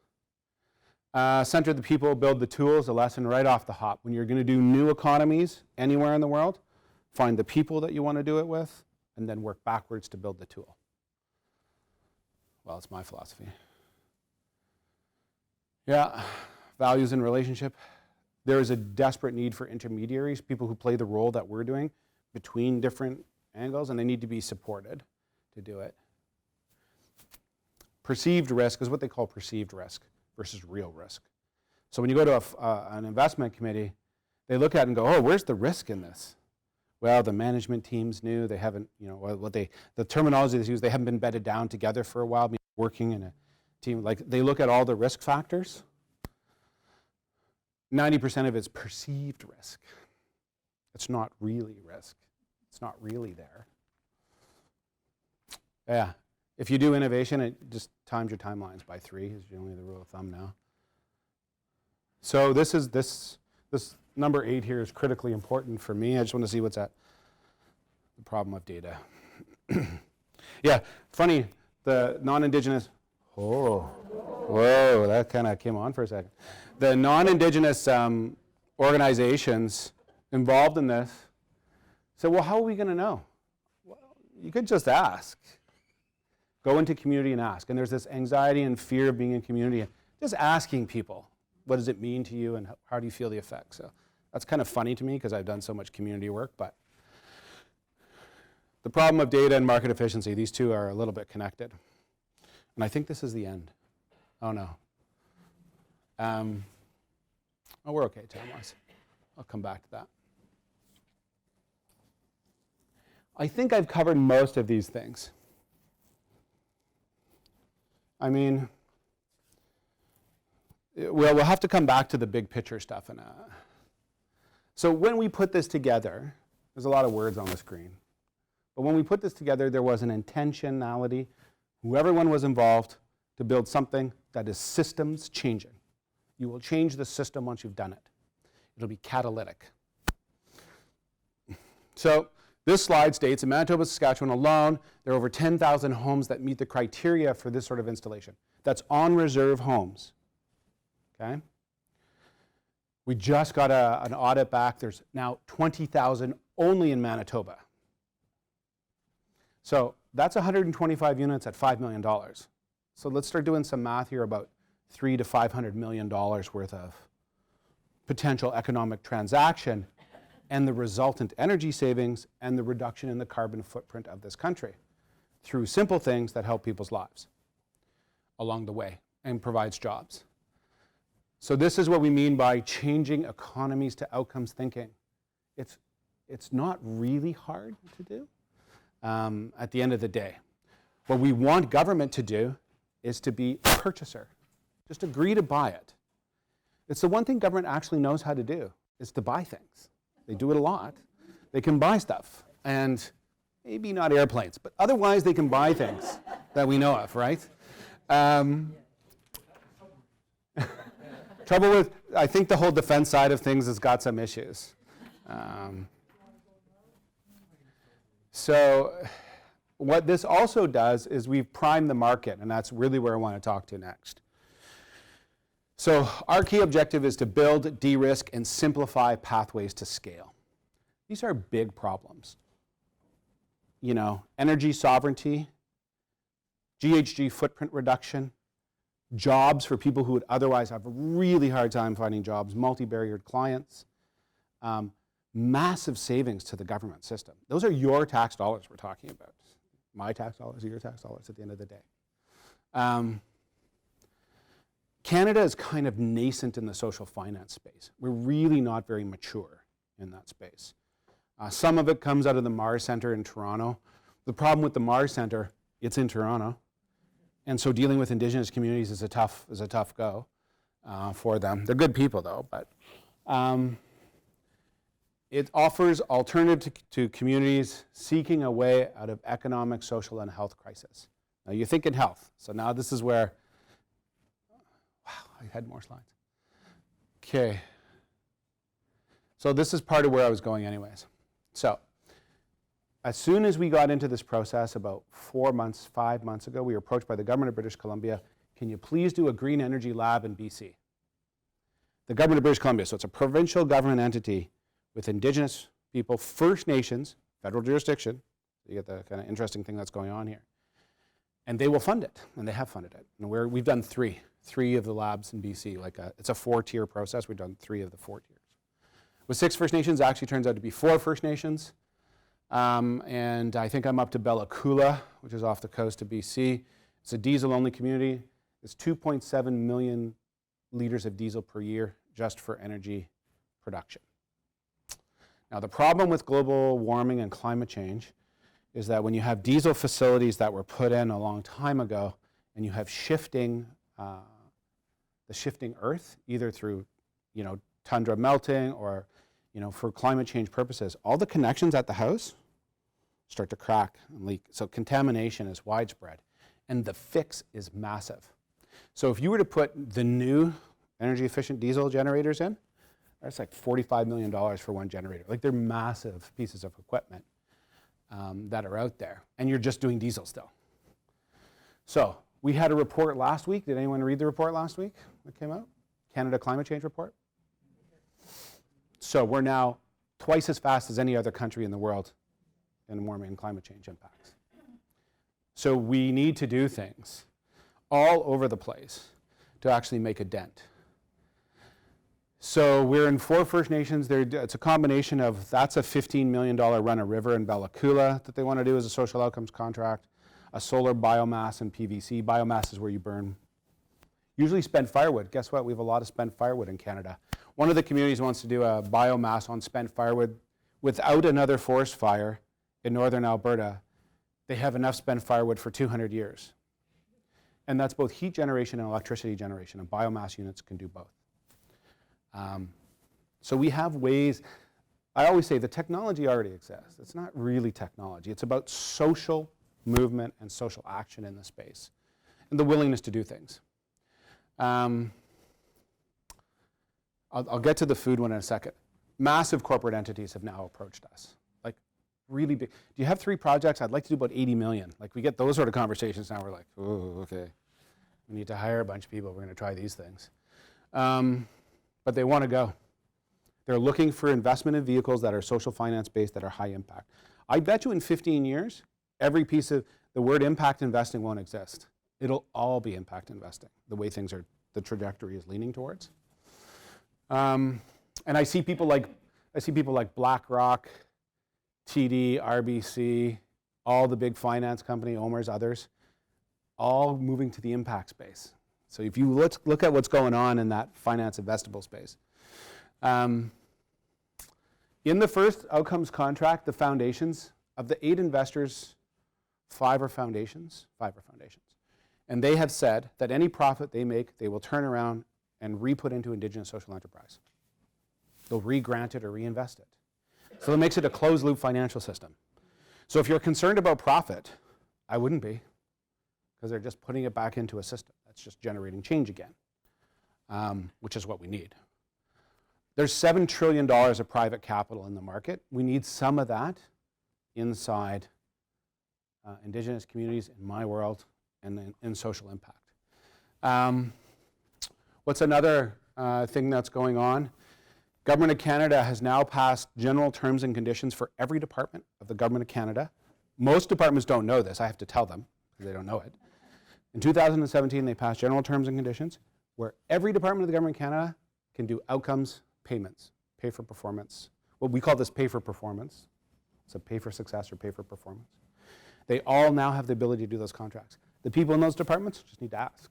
Center the people, build the tools, a lesson right off the hop. When you're going to do new economies anywhere in the world, find the people that you want to do it with, and then work backwards to build the tool. Well, it's my philosophy. Yeah, values and relationship. There is a desperate need for intermediaries, people who play the role that we're doing between different angles, and they need to be supported to do it. Perceived risk is what they call perceived risk versus real risk. So when you go to an investment committee, they look at it and go, oh, where's the risk in this? Well, the management team's new. They haven't, the terminology they use, they haven't been bedded down together for a while, working in a team. Like, they look at all the risk factors. 90% of it's perceived risk. It's not really risk. It's not really there. Yeah. If you do innovation, it just times your timelines by 3 is generally the rule of thumb now. So this number 8 here is critically important for me. I just want to see what's at the problem of data. Yeah, funny, the non-Indigenous, whoa, that kind of came on for a second. The non-Indigenous organizations involved in this said, well, how are we going to know? Well, you could just ask. Go into community and ask. And there's this anxiety and fear of being in community. Just asking people, what does it mean to you and how do you feel the effects? So that's kind of funny to me because I've done so much community work. But the problem of data and market efficiency, these two are a little bit connected. And I think this is the end. Oh, no. We're okay time-wise. I'll come back to that. I think I've covered most of these things. I mean, we'll have to come back to the big picture stuff. So when we put this together, there's a lot of words on the screen. But when we put this together, there was an intentionality. Everyone was involved to build something that is systems changing. You will change the system once you've done it. It'll be catalytic. So this slide states in Manitoba, Saskatchewan alone, there are over 10,000 homes that meet the criteria for this sort of installation. That's on reserve homes. Okay? We just got an audit back. There's now 20,000 only in Manitoba. So that's 125 units at $5 million. So let's start doing some math here about $300 to $500 million worth of potential economic transaction and the resultant energy savings and the reduction in the carbon footprint of this country through simple things that help people's lives along the way and provides jobs. So this is what we mean by changing economies to outcomes thinking. It's not really hard to do at the end of the day. What we want government to do is to be a purchaser. Just agree to buy it. It's the one thing government actually knows how to do, is to buy things. They do it a lot. They can buy stuff, and maybe not airplanes, but otherwise they can buy things that we know of, right? Trouble with, I think the whole defense side of things has got some issues. So what this also does is we've primed the market, and that's really where I want to talk to next. So our key objective is to build, de-risk, and simplify pathways to scale. These are big problems. You know, energy sovereignty, GHG footprint reduction, jobs for people who would otherwise have a really hard time finding jobs, multi-barriered clients, massive savings to the government system. Those are your tax dollars we're talking about. My tax dollars are your tax dollars at the end of the day. Canada is kind of nascent in the social finance space. We're really not very mature in that space. Some of it comes out of the Mars Centre in Toronto. The problem with the Mars Centre, it's in Toronto, and so dealing with Indigenous communities is a tough go for them. They're good people though, but it offers alternative to communities seeking a way out of economic, social, and health crisis. Now you're thinking health, so now this is where, wow, I had more slides. Okay. So this is part of where I was going anyways. So as soon as we got into this process about 5 months ago, we were approached by the government of British Columbia, can you please do a green energy lab in BC? The government of British Columbia, so it's a provincial government entity with Indigenous people, First Nations, federal jurisdiction. You get the kind of interesting thing that's going on here. And they will fund it, and they have funded it. And we've done three of the labs in BC. It's a 4-tier process. We've done 3 of the 4 tiers. With 6 First Nations, it actually turns out to be 4 First Nations. And I think I'm up to Bella Coola, which is off the coast of BC. It's a diesel-only community. It's 2.7 million liters of diesel per year just for energy production. Now, the problem with global warming and climate change is that when you have diesel facilities that were put in a long time ago, and you have shifting, the shifting earth, either through, tundra melting or, for climate change purposes, all the connections at the house start to crack and leak. So contamination is widespread, and the fix is massive. So if you were to put the new energy efficient diesel generators in, that's like $45 million for one generator. Like, they're massive pieces of equipment that are out there, and you're just doing diesel still. So we had a report last week. Did anyone read the report last week that came out? Canada Climate Change Report. So we're now twice as fast as any other country in the world in warming and climate change impacts. So we need to do things all over the place to actually make a dent. So we're in 4 First Nations. It's a combination of, that's a $15 million run a river in Bella Coola that they want to do as a social outcomes contract, a solar biomass and PVC. Biomass is where you burn, usually spent firewood. Guess what? We have a lot of spent firewood in Canada. One of the communities wants to do a biomass on spent firewood without another forest fire in northern Alberta. They have enough spent firewood for 200 years. And that's both heat generation and electricity generation, and biomass units can do both. So we have ways. I always say the technology already exists. It's not really technology. It's about social movement and social action in the space and the willingness to do things. I'll get to the food one in a second. Massive corporate entities have now approached us. Like, really big. Do you have 3 projects? I'd like to do about 80 million. Like, we get those sort of conversations now. We're like, oh, okay. We need to hire a bunch of people. We're going to try these things. But they want to go. They're looking for investment in vehicles that are social finance based, that are high impact. I bet you in 15 years, every piece of the word impact investing won't exist. It'll all be impact investing, the way things are, the trajectory is leaning towards. And I see people like BlackRock, TD, RBC, all the big finance company, OMERS, others, all moving to the impact space. So if you look at what's going on in that finance investable space. In the first outcomes contract, the foundations, of the 8 investors, 5 are foundations. And they have said that any profit they make, they will turn around and re-put into Indigenous social enterprise. They'll re-grant it or reinvest it. So it makes it a closed loop financial system. So if you're concerned about profit, I wouldn't be, because they're just putting it back into a system that's just generating change again, which is what we need. There's $7 trillion of private capital in the market. We need some of that inside Indigenous communities in my world and in social impact. What's another thing that's going on? Government of Canada has now passed general terms and conditions for every department of the Government of Canada. Most departments don't know this. I have to tell them because they don't know it. In 2017, they passed general terms and conditions where every department of the Government of Canada can do outcomes payments, pay for performance. Well, we call this pay for performance. So pay for success or pay for performance. They all now have the ability to do those contracts. The people in those departments just need to ask.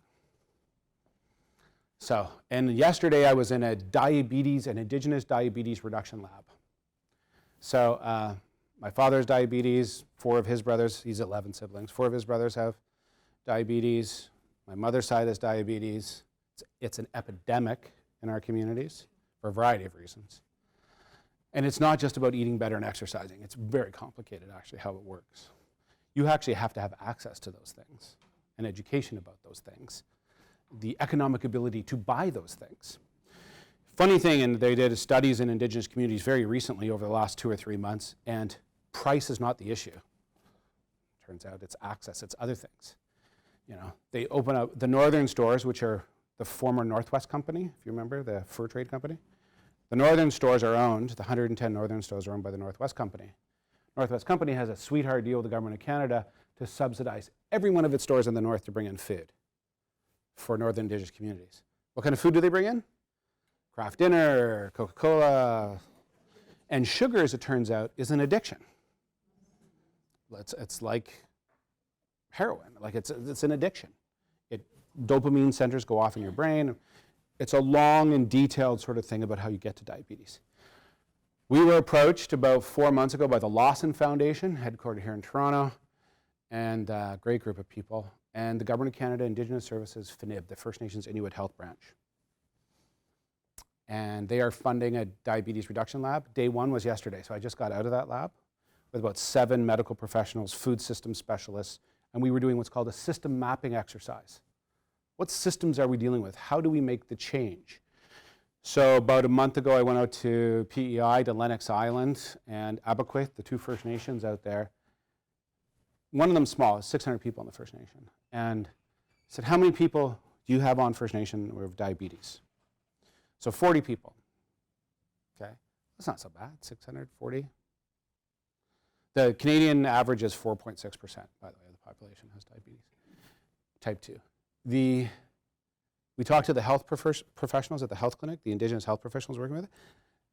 So, and yesterday I was in an Indigenous diabetes reduction lab. So my father's diabetes, 4 of his brothers, he's 11 siblings, 4 of his brothers have diabetes. My mother's side has diabetes. It's an epidemic in our communities for a variety of reasons. And it's not just about eating better and exercising. It's very complicated, actually, how it works. You actually have to have access to those things and education about those things, the economic ability to buy those things. Funny thing, and they did studies in Indigenous communities very recently over the last 2 or 3 months, and price is not the issue. Turns out it's access, it's other things. You know, they open up the northern stores, which are the former Northwest Company, if you remember, the fur trade company. The northern stores are owned, the 110 northern stores are owned by the Northwest Company. Northwest Company has a sweetheart deal with the government of Canada to subsidize every one of its stores in the north to bring in food for northern Indigenous communities. What kind of food do they bring in? Kraft dinner, Coca-Cola, and sugar, as it turns out, is an addiction. It's like heroin, like it's an addiction. Dopamine centers go off in your brain. It's a long and detailed sort of thing about how you get to diabetes. We were approached about 4 months ago by the Lawson Foundation, headquartered here in Toronto, and a great group of people, and the Government of Canada Indigenous Services, FNIB, the First Nations Inuit Health Branch. And they are funding a diabetes reduction lab. Day one was yesterday, so I just got out of that lab with about 7 medical professionals, food system specialists, and we were doing what's called a system mapping exercise. What systems are we dealing with? How do we make the change? So about a month ago, I went out to PEI, to Lennox Island, and Abaquith, the 2 First Nations out there. One of them small, 600 people in the First Nation. And I said, how many people do you have on First Nation with diabetes? So 40 people. Okay, that's not so bad, 640. The Canadian average is 4.6%, by the way, of the population has diabetes, type 2. We talked to the health professionals at the health clinic, the Indigenous health professionals working with it.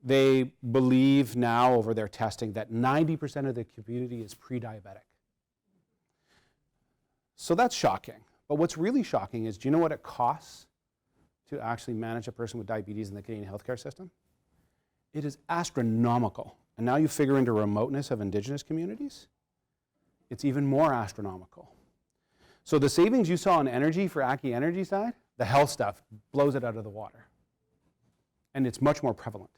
They believe now over their testing that 90% of the community is pre-diabetic. So that's shocking. But what's really shocking is, do you know what it costs to actually manage a person with diabetes in the Canadian healthcare system? It is astronomical. And now you figure into remoteness of Indigenous communities, it's even more astronomical. So the savings you saw in energy for Aki Energy side, the health stuff blows it out of the water. And it's much more prevalent.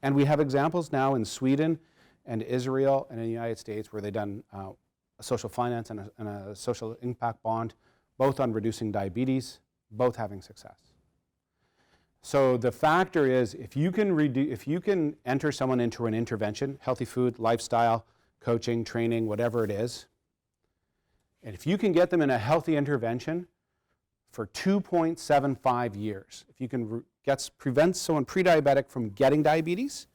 And we have examples now in Sweden and Israel and in the United States where they've done a social finance and a social impact bond, both on reducing diabetes, both having success. So the factor is, if you can enter someone into an intervention, healthy food, lifestyle, coaching, training, whatever it is, and if you can get them in a healthy intervention for 2.75 years, if you can prevent someone pre-diabetic from getting diabetes,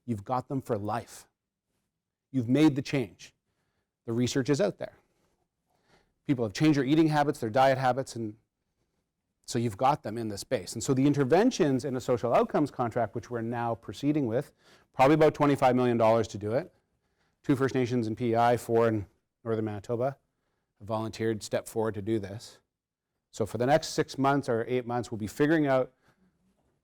you've got them for life. You've made the change. The research is out there. People have changed their eating habits, their diet habits, and so you've got them in this space. And so the interventions in a social outcomes contract, which we're now proceeding with, probably about $25 million to do it. 2 First Nations in PEI, 4 in northern Manitoba, have volunteered, stepped forward to do this. So for the next 6 months or 8 months, we'll be figuring out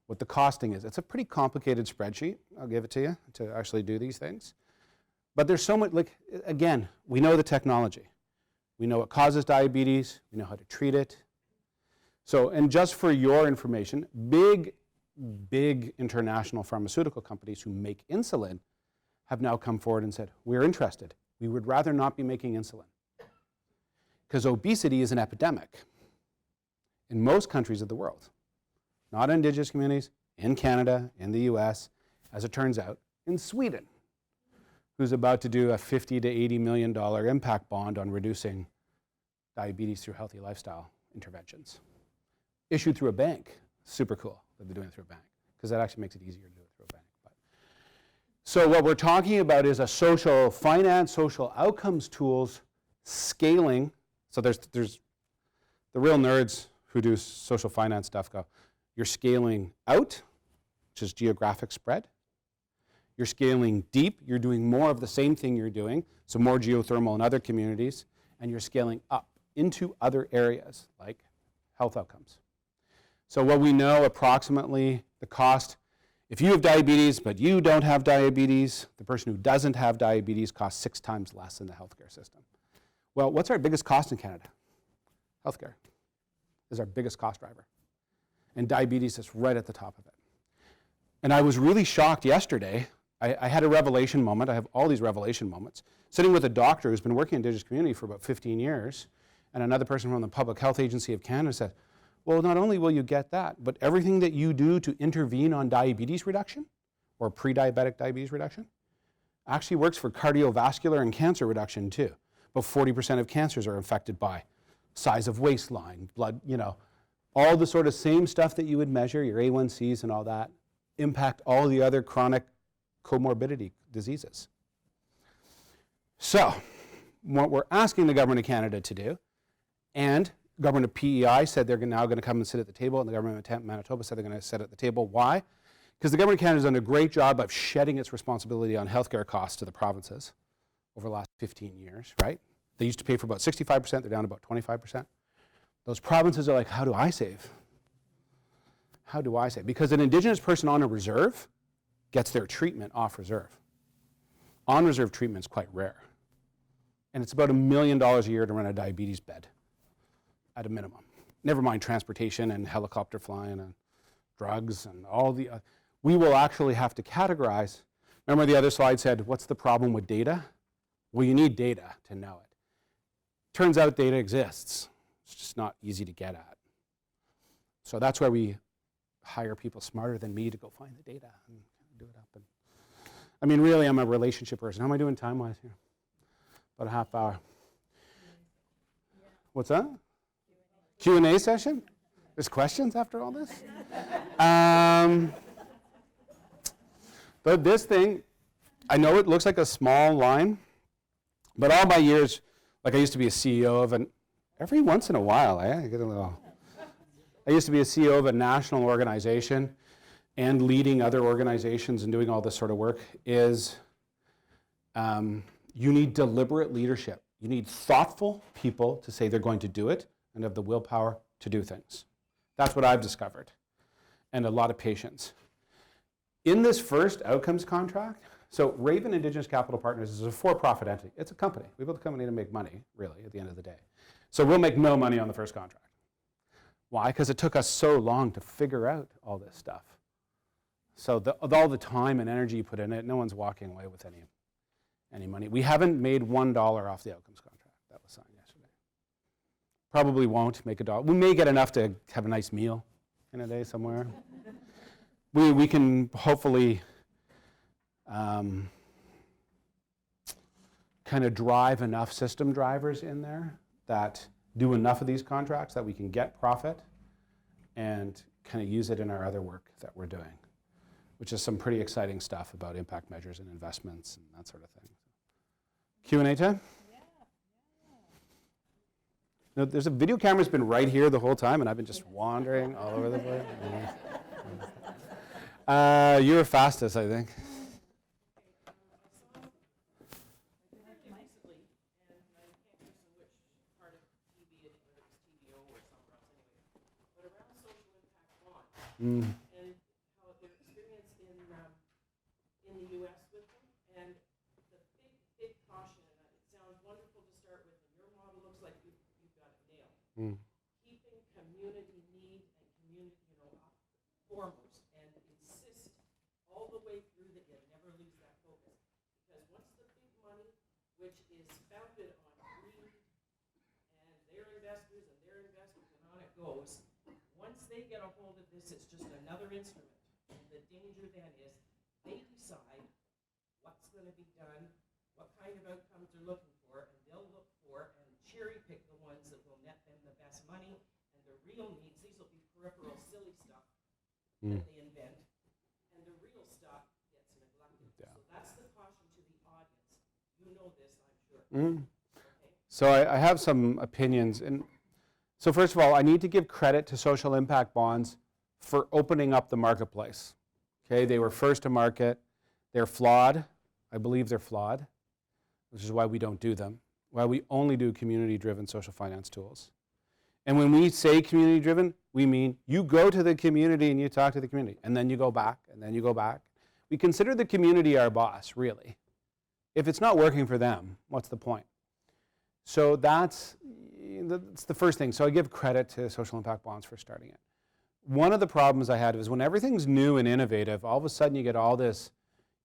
what the costing is. It's a pretty complicated spreadsheet, I'll give it to you, to actually do these things. But there's so much, like, again, we know the technology. We know what causes diabetes, we know how to treat it. So, and just for your information, big international pharmaceutical companies who make insulin have now come forward and said, we're interested. We would rather not be making insulin. Because obesity is an epidemic in most countries of the world. Not in Indigenous communities, in Canada, in the US, as it turns out, in Sweden, who's about to do a $50 to $80 million impact bond on reducing diabetes through healthy lifestyle interventions. Issued through a bank. Super cool that they're doing it through a bank, because that actually makes it easier to do it through a bank. So what we're talking about is a social finance, social outcomes tools scaling. So there's the real nerds who do social finance stuff go, you're scaling out, which is geographic spread. You're scaling deep, you're doing more of the same thing you're doing, so more geothermal in other communities, and you're scaling up into other areas like health outcomes. So what we know approximately the cost, if you have diabetes but you don't have diabetes, the person who doesn't have diabetes costs 6 times less in the healthcare system. Well, what's our biggest cost in Canada? Healthcare is our biggest cost driver. And diabetes is right at the top of it. And I was really shocked yesterday. I had a revelation moment. I have all these revelation moments. Sitting with a doctor who's been working in Indigenous community for about 15 years, and another person from the Public Health Agency of Canada said, Well, not only will you get that, but everything that you do to intervene on diabetes reduction or pre-diabetic diabetes reduction actually works for cardiovascular and cancer reduction too. About 40% of cancers are affected by size of waistline, blood, all the sort of same stuff that you would measure, your A1Cs and all that, impact all the other chronic comorbidity diseases. So, what we're asking the government of Canada to do, and government of PEI said they're now going to come and sit at the table, and the government of Manitoba said they're going to sit at the table. Why? Because the government of Canada has done a great job of shedding its responsibility on healthcare costs to the provinces over the last 15 years, right? They used to pay for about 65%, they're down to about 25%. Those provinces are like, how do I save? How do I save? Because an Indigenous person on a reserve gets their treatment off reserve. On reserve treatment is quite rare. And it's about $1 million a year to run a diabetes bed at a minimum. Never mind transportation and helicopter flying and drugs and all the, we will actually have to categorize. Remember the other slide said, what's the problem with data? Well, you need data to know it. Turns out data exists. It's just not easy to get at. So that's where we hire people smarter than me to go find the data and do it up. And I mean, really, I'm a relationship person. How am I doing time-wise here? About a half hour. What's that? Q&A session? There's questions after all this? But this thing, I know it looks like a small line, but all my years, like I used to be a CEO of every once in a while, I get a little, I used to be a CEO of a national organization and leading other organizations and doing all this sort of work is you need deliberate leadership. You need thoughtful people to say they're going to do it and have the willpower to do things. That's what I've discovered, and a lot of patience. In this first outcomes contract, so Raven Indigenous Capital Partners is a for-profit entity. It's a company. We built a company to make money, really, at the end of the day. So we'll make no money on the first contract. Why? Because it took us so long to figure out all this stuff. So all the time and energy you put in it, no one's walking away with any money. We haven't made $1 off the outcomes contract that was signed yesterday. Probably won't make $1. We may get enough to have a nice meal in a day somewhere. We can hopefully kind of drive enough system drivers in there that do enough of these contracts that we can get profit and kind of use it in our other work that we're doing, which is some pretty exciting stuff about impact measures and investments and that sort of thing. Q&A time? Now, there's a video camera's been right here the whole time, and I've been just wandering all over the place. You were fastest, I think. And how their experience in the U.S. with them, and the big caution, and it sounds wonderful to start with, and your model looks like you've got it nailed. Keeping community need and community, foremost, and insist all the way through the end, never lose that focus. Because once the big money, which is founded on greed, and their investors, and on it goes, once they get a hold of this, it's just another instrument. And the danger then is they decide what's going to be done, what kind of outcomes they're looking for, and they'll look for and cherry pick the ones that will net them the best money, and the real needs, these will be peripheral silly stuff that they invent, and the real stuff gets neglected. Yeah. So that's the caution to the audience. You know this, I'm sure. Okay? So I have some opinions. So first of all, I need to give credit to social impact bonds for opening up the marketplace. Okay, they were first to market. They're flawed. I believe they're flawed, which is why we don't do them, why we only do community-driven social finance tools. And when we say community-driven, we mean you go to the community and you talk to the community, and then you go back, and then you go back. We consider the community our boss, really. If it's not working for them, what's the point? So that's the first thing. So I give credit to social impact bonds for starting it. One of the problems I had was when everything's new and innovative, all of a sudden you get all this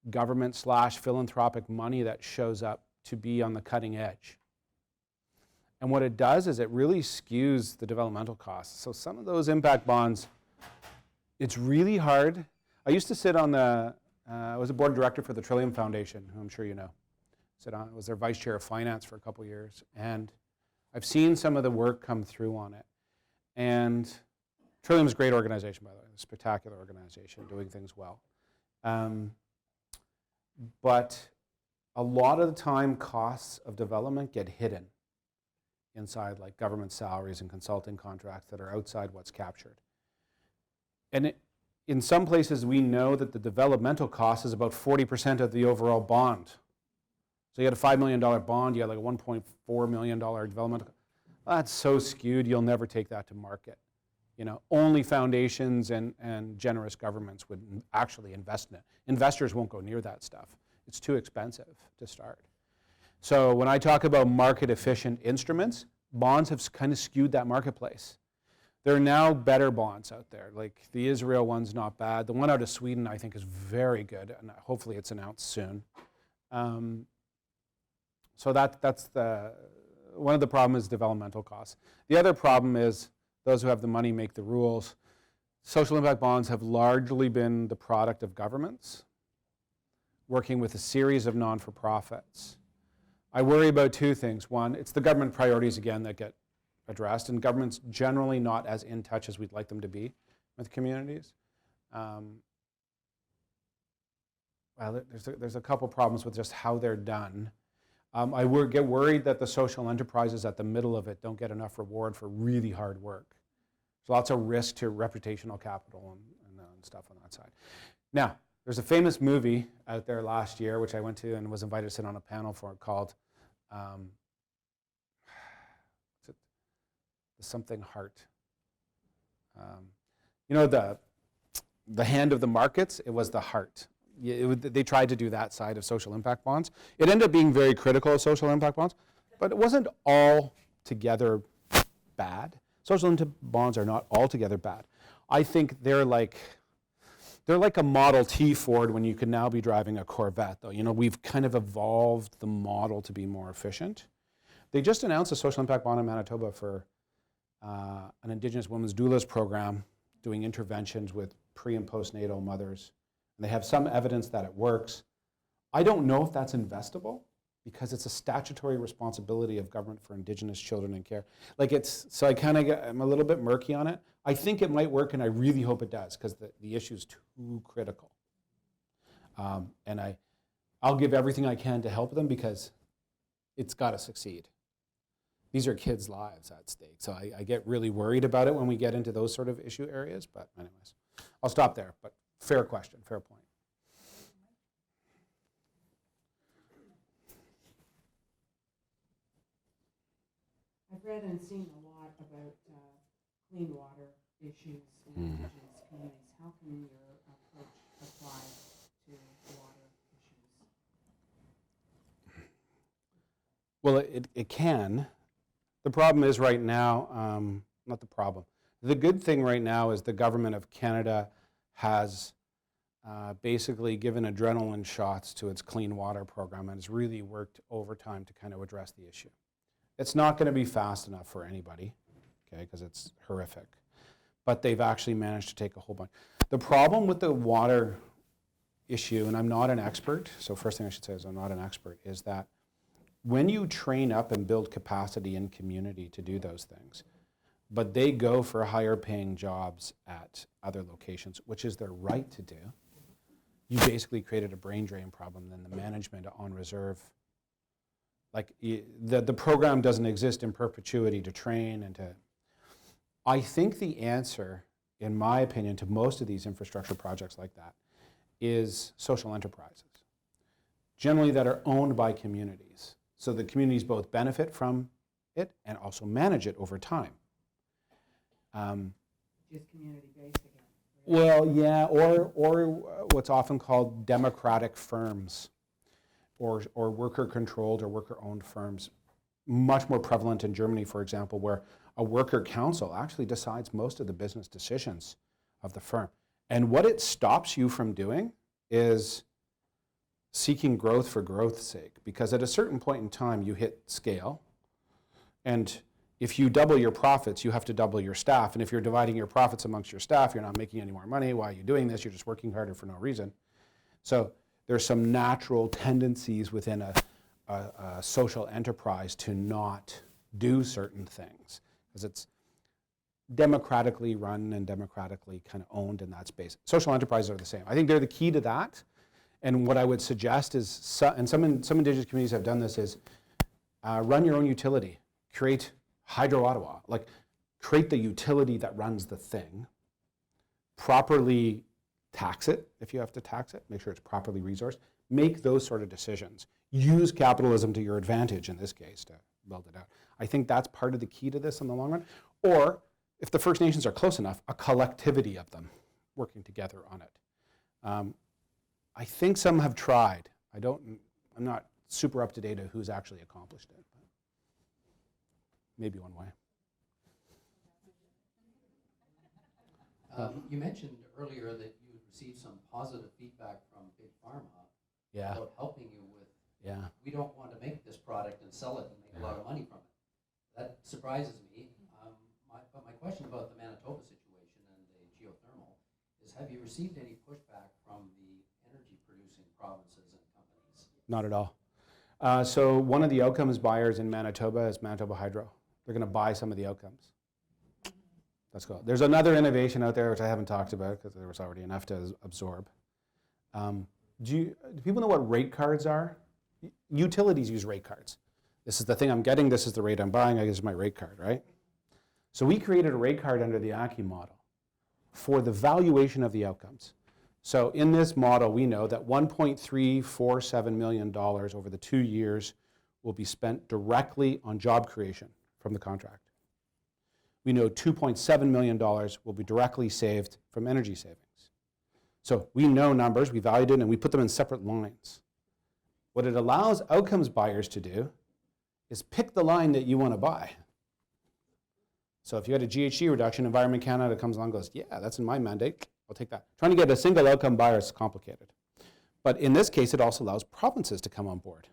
government/philanthropic money that shows up to be on the cutting edge. And what it does is it really skews the developmental costs. So some of those impact bonds, it's really hard. I used to sit on I was a board director for the Trillium Foundation, who I'm sure you know. I was their vice chair of finance for a couple of years. And I've seen some of the work come through on it. And Trillium's a great organization, by the way, a spectacular organization, doing things well. But a lot of the time, costs of development get hidden inside like government salaries and consulting contracts that are outside what's captured. And in some places, we know that the developmental cost is about 40% of the overall bond. So you had a $5 million bond, you had like a $1.4 million development. That's so skewed, you'll never take that to market. You know, only foundations and generous governments would actually invest in it. Investors won't go near that stuff. It's too expensive to start. So when I talk about market efficient instruments, bonds have kind of skewed that marketplace. There are now better bonds out there. Like the Israel one's not bad. The one out of Sweden I think is very good, and hopefully it's announced soon. So that's one of the problems is developmental costs. The other problem is those who have the money make the rules. Social impact bonds have largely been the product of governments working with a series of non-for-profits. I worry about two things. One, it's the government priorities again that get addressed, and government's generally not as in touch as we'd like them to be with communities. Well, there's a couple problems with just how they're done. I get worried that the social enterprises at the middle of it don't get enough reward for really hard work. There's lots of risk to reputational capital and stuff on that side. Now, there's a famous movie out there last year, which I went to and was invited to sit on a panel for, called the something heart. You know, the hand of the markets, it was the heart. They tried to do that side of social impact bonds. It ended up being very critical of social impact bonds, but it wasn't all together bad. Social impact bonds are not altogether bad. I think they're like a Model T Ford when you can now be driving a Corvette, though. You know, we've kind of evolved the model to be more efficient. They just announced a social impact bond in Manitoba for an Indigenous women's doulas program doing interventions with pre- and postnatal mothers. And they have some evidence that it works. I don't know if that's investable because it's a statutory responsibility of government for Indigenous children in care. So I'm a little bit murky on it. I think it might work, and I really hope it does because the issue is too critical. And I'll give everything I can to help them because it's got to succeed. These are kids' lives at stake. So I get really worried about it when we get into those sort of issue areas. But anyways, I'll stop there. But fair question, fair point. I've read and seen a lot about clean water issues in Indigenous communities. How can your approach apply to water issues? Well, it can. The problem is right now, not the problem. The good thing right now is the government of Canada has basically given adrenaline shots to its clean water program and has really worked overtime to kind of address the issue. It's not going to be fast enough for anybody, okay, because it's horrific. But they've actually managed to take a whole bunch. The problem with the water issue, and I'm not an expert, so first thing I should say is I'm not an expert, is that when you train up and build capacity in community to do those things, but they go for higher paying jobs at other locations, which is their right to do, you basically created a brain drain problem. Then the management on reserve, like the program doesn't exist in perpetuity to train and to. I think the answer, in my opinion, to most of these infrastructure projects like that is social enterprises, generally that are owned by communities. So the communities both benefit from it and also manage it over time. Just community-based again. Well, yeah, or what's often called democratic firms, or worker-controlled or worker-owned firms. Much more prevalent in Germany, for example, where a worker council actually decides most of the business decisions of the firm. And what it stops you from doing is seeking growth for growth's sake, because at a certain point in time you hit scale, And if you double your profits, you have to double your staff. And if you're dividing your profits amongst your staff, you're not making any more money. Why are you doing this? You're just working harder for no reason. So there's some natural tendencies within a social enterprise to not do certain things because it's democratically run and democratically kind of owned in that space. Social enterprises are the same. I think they're the key to that. And what I would suggest is, and some Indigenous communities have done this, is run your own utility. Create Hydro Ottawa. Like, create the utility that runs the thing. Properly tax it if you have to tax it. Make sure it's properly resourced. Make those sort of decisions. Use capitalism to your advantage in this case to build it out. I think that's part of the key to this in the long run. Or, if the First Nations are close enough, a collectivity of them working together on it. I think some have tried. I'm not super up to date on who's actually accomplished it. But maybe one way. You mentioned earlier that you had received some positive feedback from Big Pharma about helping you with, we don't want to make this product and sell it and make a lot of money from it. That surprises me. But my question about the Manitoba situation and the geothermal is, have you received any pushback from the energy producing provinces and companies? Not at all. So one of the outcomes buyers in Manitoba is Manitoba Hydro. They're going to buy some of the outcomes. That's cool. There's another innovation out there which I haven't talked about because there was already enough to absorb. Do people know what rate cards are? Utilities use rate cards. This is the thing I'm getting, this is the rate I'm buying, this is my rate card, right? So we created a rate card under the ACCI model for the valuation of the outcomes. So in this model, we know that $1.347 million over the 2 years will be spent directly on job creation from the contract. We know $2.7 million will be directly saved from energy savings. So we know numbers, we valued it, and we put them in separate lines. What it allows outcomes buyers to do is pick the line that you want to buy. So if you had a GHG reduction, Environment Canada comes along and goes, yeah, that's in my mandate, I'll take that. Trying to get a single outcome buyer is complicated. But in this case, it also allows provinces to come on board.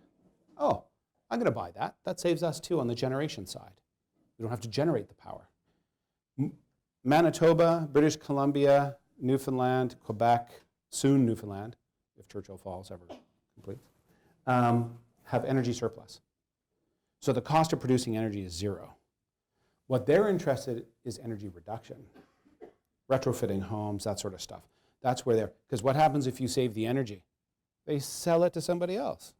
Oh, I'm going to buy that. That saves us too on the generation side. We don't have to generate the power. Manitoba, British Columbia, Newfoundland, Quebec, soon Newfoundland, if Churchill Falls ever completes, have energy surplus. So the cost of producing energy is zero. What they're interested is energy reduction, retrofitting homes, that sort of stuff. That's where they're, because what happens if you save the energy? They sell it to somebody else.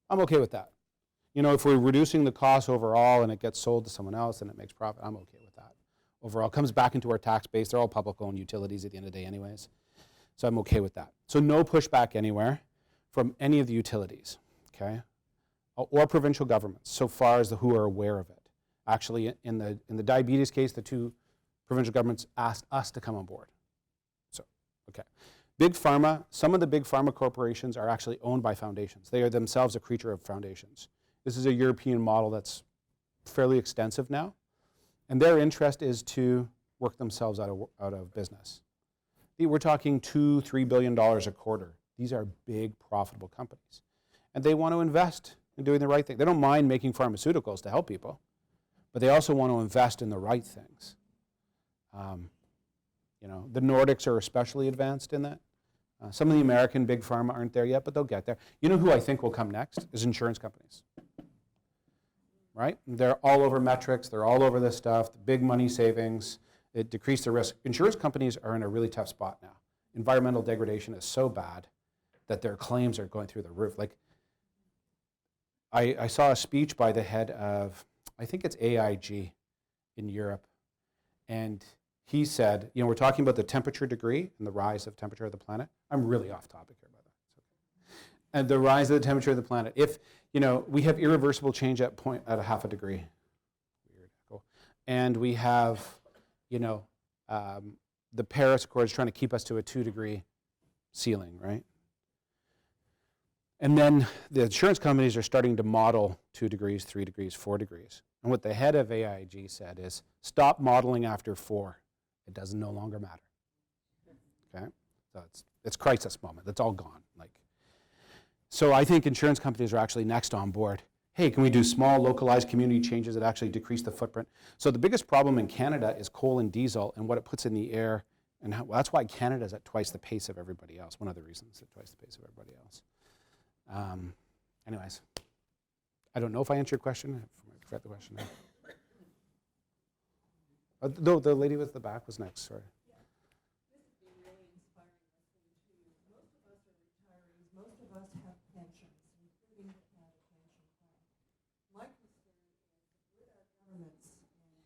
I'm okay with that. You know, if we're reducing the cost overall and it gets sold to someone else and it makes profit, I'm okay with that. Overall, it comes back into our tax base. They're all public-owned utilities at the end of the day anyways. So I'm okay with that. So no pushback anywhere from any of the utilities, okay? Or provincial governments, so far as who are aware of it. Actually, in the diabetes case, the two provincial governments asked us to come on board. So, okay. Big Pharma, some of the big pharma corporations are actually owned by foundations. They are themselves a creature of foundations. This is a European model that's fairly extensive now. And their interest is to work themselves out of business. We're talking $2-3 billion a quarter. These are big, profitable companies. And they want to invest in doing the right thing. They don't mind making pharmaceuticals to help people, but they also want to invest in the right things. You know, the Nordics are especially advanced in that. Some of the American big pharma aren't there yet, but they'll get there. You know who I think will come next is insurance companies. Right? They're all over metrics. They're all over this stuff. The big money savings. It decreased the risk. Insurance companies are in a really tough spot now. Environmental degradation is so bad that their claims are going through the roof. Like, I saw a speech by the head of, I think it's AIG in Europe, and he said, you know, we're talking about the temperature degree and the rise of temperature of the planet. I'm really off topic here, by the way. It's okay. And the rise of the temperature of the planet. If, you know, we have irreversible change at a half a degree. Weird echo. And we have, you know, the Paris Accords trying to keep us to a 2-degree ceiling, right? And then the insurance companies are starting to model 2 degrees, 3 degrees, 4 degrees. And what the head of AIG said is, stop modeling after 4. It doesn't no longer matter. Okay? So it's crisis moment. That's all gone. Like, so I think insurance companies are actually next on board. hey, can we do small localized community changes that actually decrease the footprint? So the biggest problem in Canada is coal and diesel and what it puts in the air, and well, that's why Canada's at twice the pace of everybody else. One of the reasons at twice the pace of everybody else. Anyways, I don't know if I answered your question. I forgot the question now. The lady with the back was next, sorry. This has been really inspiring listening to you. Most of us are retirees. Most of us have pensions, including the Canada Pension Plan. My concern is with our governments and their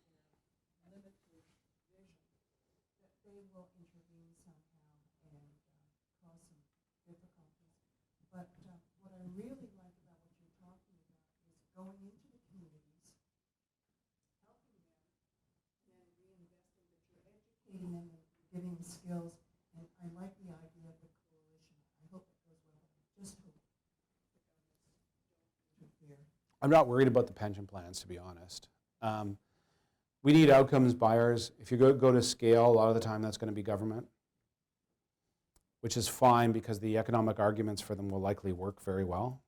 limited vision, that they will intervene somehow and cause some difficulties. But what I really like about what you're talking about is going into the communities, helping them, and then reinvesting, that you're educating them and giving them skills. And I like the idea of the coalition. I hope it goes well. I just hope the governments don't interfere. I'm not worried about the pension plans, to be honest. We need outcomes buyers. If you go to scale, a lot of the time that's going to be government, which is fine because the economic arguments for them will likely work very well.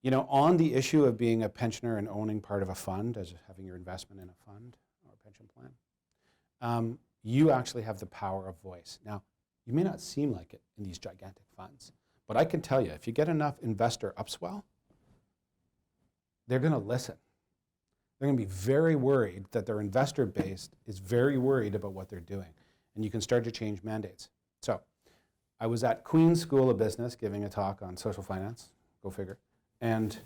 You know, on the issue of being a pensioner and owning part of a fund, as having your investment in a fund or a pension plan, you actually have the power of voice. Now, you may not seem like it in these gigantic funds, but I can tell you, if you get enough investor upswell, they're going to listen. They're going to be very worried that their investor base is very worried about what they're doing, and you can start to change mandates. So, I was at Queen's School of Business giving a talk on social finance, go figure, and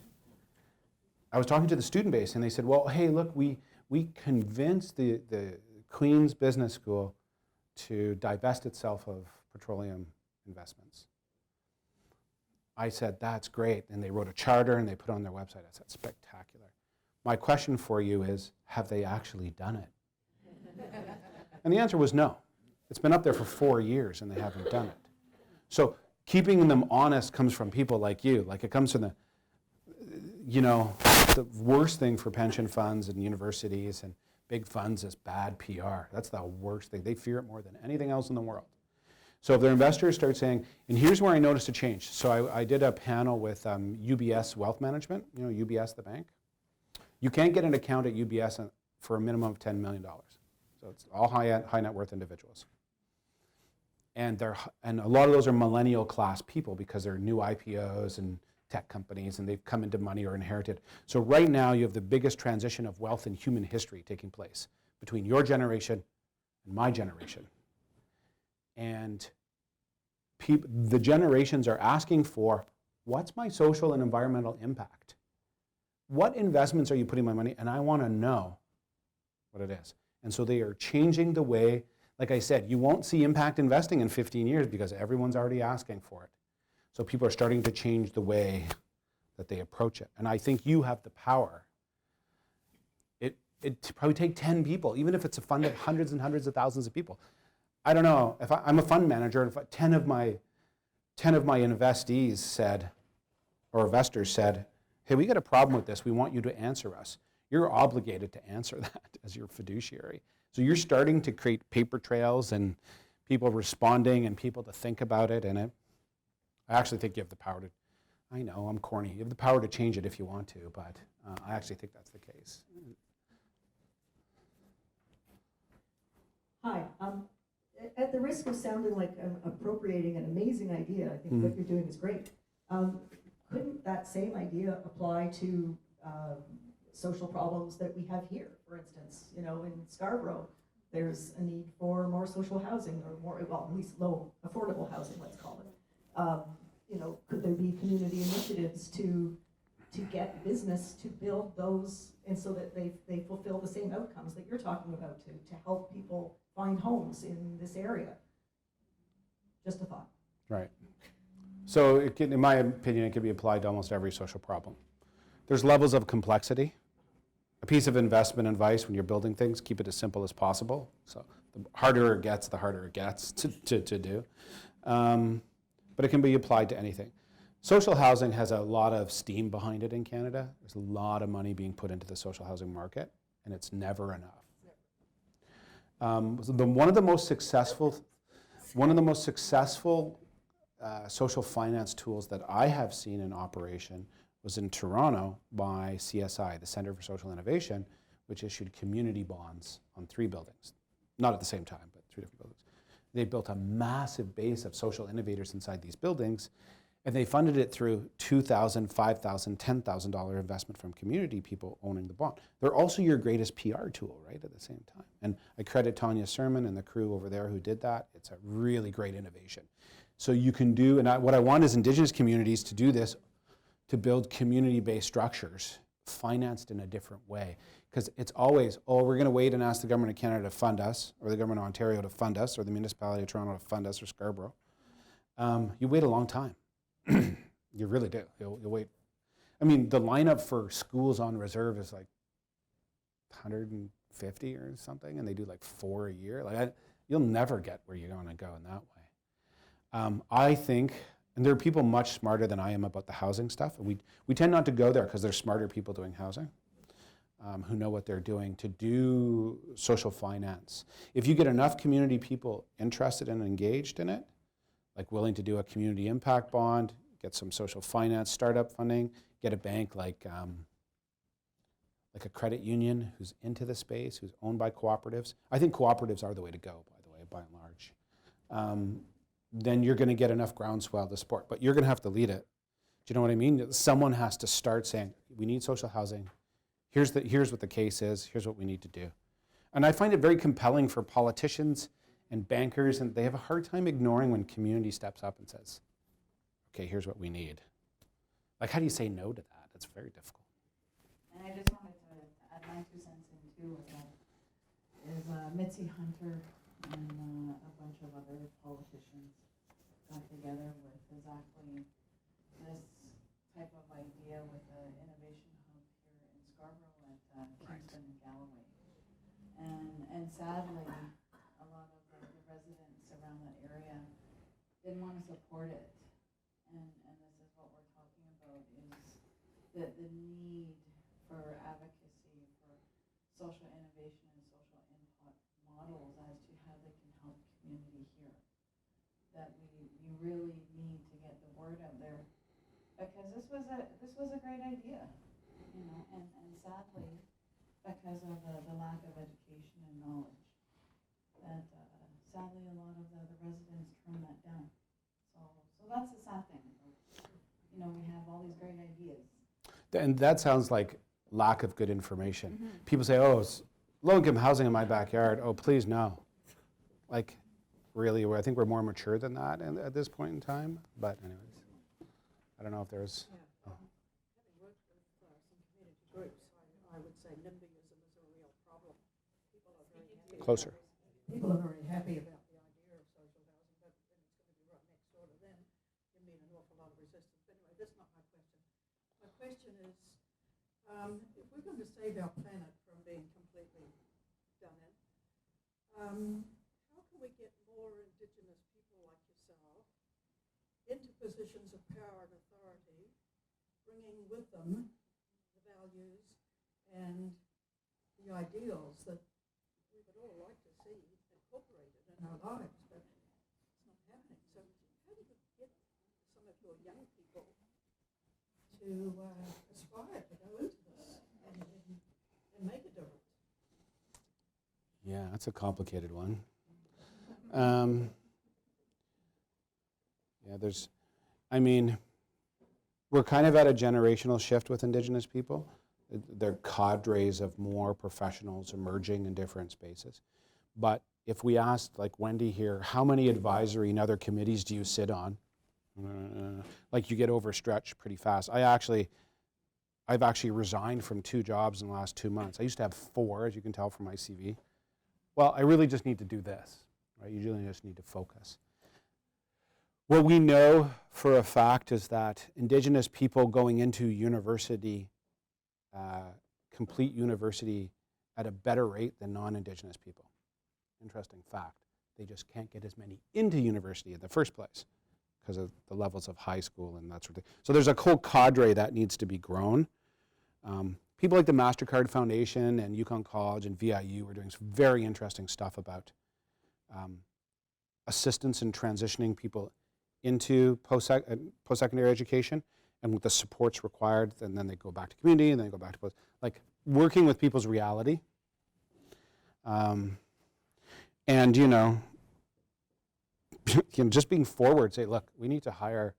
I was talking to the student base, and they said, well, hey, look, we convinced the Queen's Business School to divest itself of petroleum investments. I said, that's great, and they wrote a charter and they put it on their website. I said, spectacular. My question for you is, have they actually done it? And the answer was no. It's been up there for 4 years and they haven't done it. So keeping them honest comes from people like you. Like it comes from the, you know, the worst thing for pension funds and universities and big funds is bad PR. That's the worst thing. They fear it more than anything else in the world. So if their investors start saying, and here's where I noticed a change. So I did a panel with UBS Wealth Management, you know, UBS, the bank. You can't get an account at UBS for a minimum of $10 million. So it's all high net worth individuals. And a lot of those are millennial class people because they're new IPOs and tech companies and they've come into money or inherited. So right now you have the biggest transition of wealth in human history taking place between your generation and my generation. And the generations are asking for, what's my social and environmental impact? What investments are you putting my money? And I want to know what it is. And so they are changing the way, like I said, you won't see impact investing in 15 years because everyone's already asking for it. So people are starting to change the way that they approach it. And I think you have the power. It'd probably take 10 people, even if it's a fund of hundreds and hundreds of thousands of people. I don't know, if I'm a fund manager, and if 10 of my investees said, or investors said, hey, we got a problem with this, we want you to answer us. You're obligated to answer that as your fiduciary. So you're starting to create paper trails and people responding and people to think about it. And I actually think you have the power to, I know, I'm corny, you have the power to change it if you want to, but I actually think that's the case. Hi. At the risk of sounding like I'm appropriating an amazing idea, I think what you're doing is great. Couldn't that same idea apply to social problems that we have here? For instance, you know, in Scarborough, there's a need for more social housing or more, well, at least low affordable housing, let's call it. You know, could there be community initiatives to get business to build those, and so that they fulfill the same outcomes that you're talking about, to help people find homes in this area? Just a thought. Right. So it can, in my opinion, it can be applied to almost every social problem. There's levels of complexity. A piece of investment advice when you're building things, keep it as simple as possible. So the harder it gets, the harder it gets to do. But it can be applied to anything. Social housing has a lot of steam behind it in Canada. There's a lot of money being put into the social housing market, and it's never enough. One of the most successful social finance tools that I have seen in operation was in Toronto by CSI, the Centre for Social Innovation, which issued community bonds on 3 buildings. Not at the same time, but 3 different buildings. They built a massive base of social innovators inside these buildings, and they funded it through $2,000, $5,000, $10,000 investment from community people owning the bond. They're also your greatest PR tool, right, at the same time. And I credit Tanya Sermon and the crew over there who did that. It's a really great innovation. So you can do, and what I want is Indigenous communities to do this, to build community-based structures financed in a different way. Because it's always, oh, we're going to wait and ask the government of Canada to fund us, or the government of Ontario to fund us, or the municipality of Toronto to fund us, or Scarborough. You wait a long time. You really do. You'll wait. I mean, the lineup for schools on reserve is like 150 or something, and they do like 4 a year. Like you'll never get where you're going to go in that way. I think, and there are people much smarter than I am about the housing stuff. We tend not to go there because there's smarter people doing housing who know what they're doing to do social finance. If you get enough community people interested and engaged in it, like willing to do a community impact bond, get some social finance startup funding, get a bank like a credit union who's into the space, who's owned by cooperatives. I think cooperatives are the way to go, by the way, by and large. Then you're going to get enough groundswell to support, but you're going to have to lead it. Do you know what I mean? Someone has to start saying, we need social housing. Here's what the case is. Here's what we need to do. And I find it very compelling for politicians and bankers, and they have a hard time ignoring when community steps up and says, okay, here's what we need. Like, how do you say no to that? It's very difficult. And I just wanted to add my 2 cents in too with that. Is Mitzi Hunter and a bunch of other politicians got together with exactly this type of idea with the innovation hub here in Scarborough at Kingston and Galloway. And sadly, a lot of the residents around that area didn't want to support it. And this is what we're talking about is the need for advocacy for social innovation and social impact models as to how they can help community here. That we really need to get the word out there because this was a great idea, you know, and sadly because of the lack of education and knowledge that sadly a lot of the residents turn that down. So that's the sad thing. You know, we have all these great ideas. And that sounds like lack of good information. Mm-hmm. People say, oh, it's low-income housing in my backyard. Oh, please, no. Like, really, I think we're more mature than that at this point in time. But anyways, I don't know if there's... Yeah. Having worked with some community groups, I would say NIMBYism is a real problem. People are very happy. Closer. People are very happy about the idea of social housing, but when it's going to be right next door to them, you meet an awful lot of resistance. But anyway, that's not my question. My question is, if we're going to save our planet from being completely done in, how can we get more Indigenous people like yourself into positions of power and authority, bringing with them the values and the ideals that we would all like to see incorporated in our lives, but it's not happening. So how do you get some of your young people to aspire to go into this and make a difference? Yeah, that's a complicated one. We're kind of at a generational shift with Indigenous people. They're cadres of more professionals emerging in different spaces. But if we asked, like Wendy here, how many advisory and other committees do you sit on? Like you get overstretched pretty fast. I've actually resigned from 2 jobs in the last 2 months. I used to have 4, as you can tell from my CV. Well, I really just need to do this, right? You really just need to focus. What we know for a fact is that Indigenous people going into university, complete university at a better rate than non-Indigenous people. Interesting fact. They just can't get as many into university in the first place because of the levels of high school and that sort of thing. So there's a whole cadre that needs to be grown. People like the MasterCard Foundation and Yukon College and VIU are doing some very interesting stuff about assistance in transitioning people into post-secondary education and with the supports required, and then they go back to community, and then they go back to like working with people's reality. And just being forward, say, look, we need to hire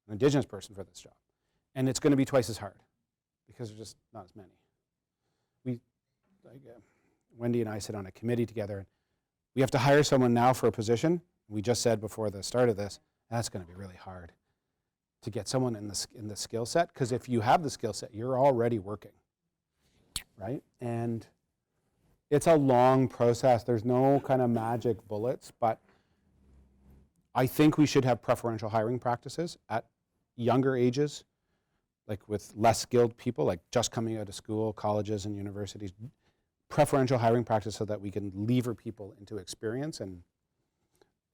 an Indigenous person for this job, and it's going to be twice as hard because there's just not as many. Wendy and I sit on a committee together, and we have to hire someone now for a position. We just said before the start of this, that's going to be really hard to get someone in the skill set, because if you have the skill set, you're already working, right? And it's a long process. There's no kind of magic bullets, but I think we should have preferential hiring practices at younger ages, like with less skilled people, like just coming out of school, colleges and universities. Preferential hiring practice so that we can lever people into experience. And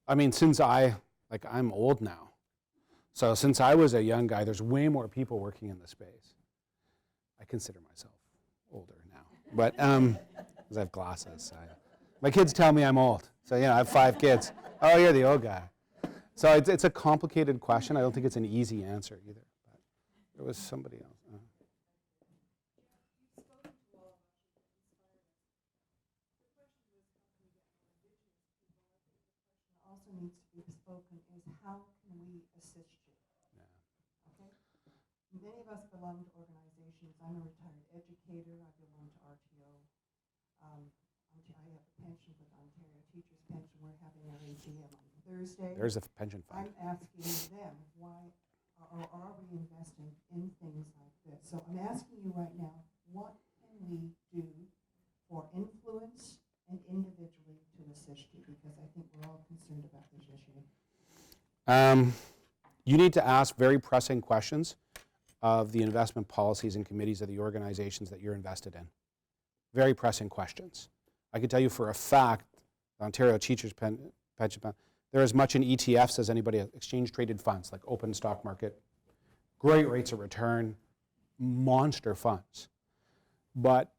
I mean, I'm old now. So since I was a young guy, there's way more people working in the space. I consider myself older now, but because I have glasses. My kids tell me I'm old. So, I have 5 kids. Oh, you're the old guy. So it's a complicated question. I don't think it's an easy answer either. But there was somebody else. Also needs to be spoken is how can we assist you? Yeah. Okay? Many of us belong to organizations. I'm a retired educator. I belong to RTO. I have a pension with Ontario Teachers Pension. We're having our AGM on Thursday. There's a pension fund. I'm asking them why are we investing in things like this? So I'm asking you right now, what can we do for influence and individually to assist you, because I think we're all concerned about this issue. You need to ask very pressing questions of the investment policies and committees of the organizations that you're invested in. Very pressing questions. I can tell you for a fact, the Ontario Teachers Pension Fund, they're as much in ETFs as anybody else, exchange-traded funds, like open stock market, great rates of return, monster funds. But,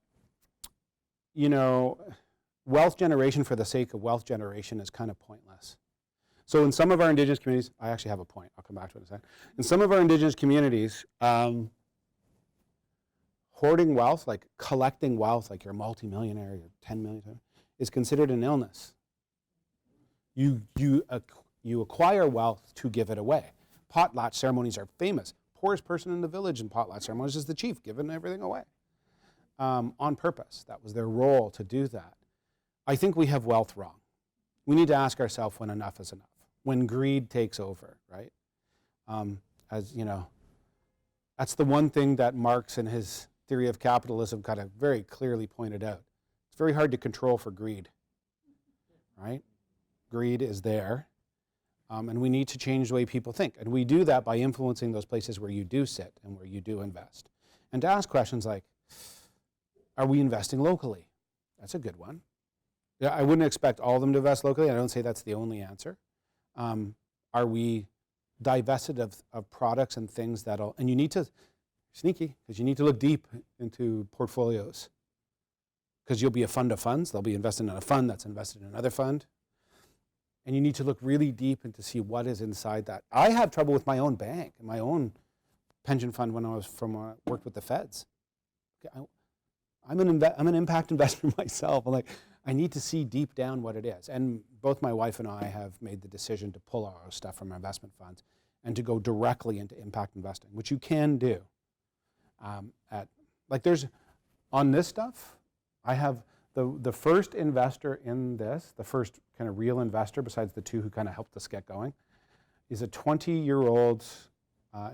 wealth generation for the sake of wealth generation is kind of pointless. So in some of our Indigenous communities, I actually have a point, I'll come back to it in a second. In some of our Indigenous communities, hoarding wealth, like collecting wealth, like you're a multimillionaire, you're 10 million, is considered an illness. You acquire wealth to give it away. Potlatch ceremonies are famous. Poorest person in the village in potlatch ceremonies is the chief, giving everything away on purpose. That was their role to do that. I think we have wealth wrong. We need to ask ourselves when enough is enough, when greed takes over, right? That's the one thing that Marx in his theory of capitalism kind of very clearly pointed out. It's very hard to control for greed, right? Greed is there, and we need to change the way people think. And we do that by influencing those places where you do sit and where you do invest. And to ask questions like, are we investing locally? That's a good one. Yeah, I wouldn't expect all of them to invest locally. I don't say that's the only answer. Are we divested of products and things that'll, and you need to, sneaky, because you need to look deep into portfolios. Because you'll be a fund of funds. They'll be invested in a fund that's invested in another fund. And you need to look really deep into see what is inside that. I have trouble with my own bank, my own pension fund when I was worked with the feds. Okay, I'm an impact investor myself. I need to see deep down what it is. And both my wife and I have made the decision to pull our stuff from our investment funds and to go directly into impact investing, which you can do. On this stuff, I have the first investor in this, the first kind of real investor besides the 2 who kind of helped us get going, is a 20-year-old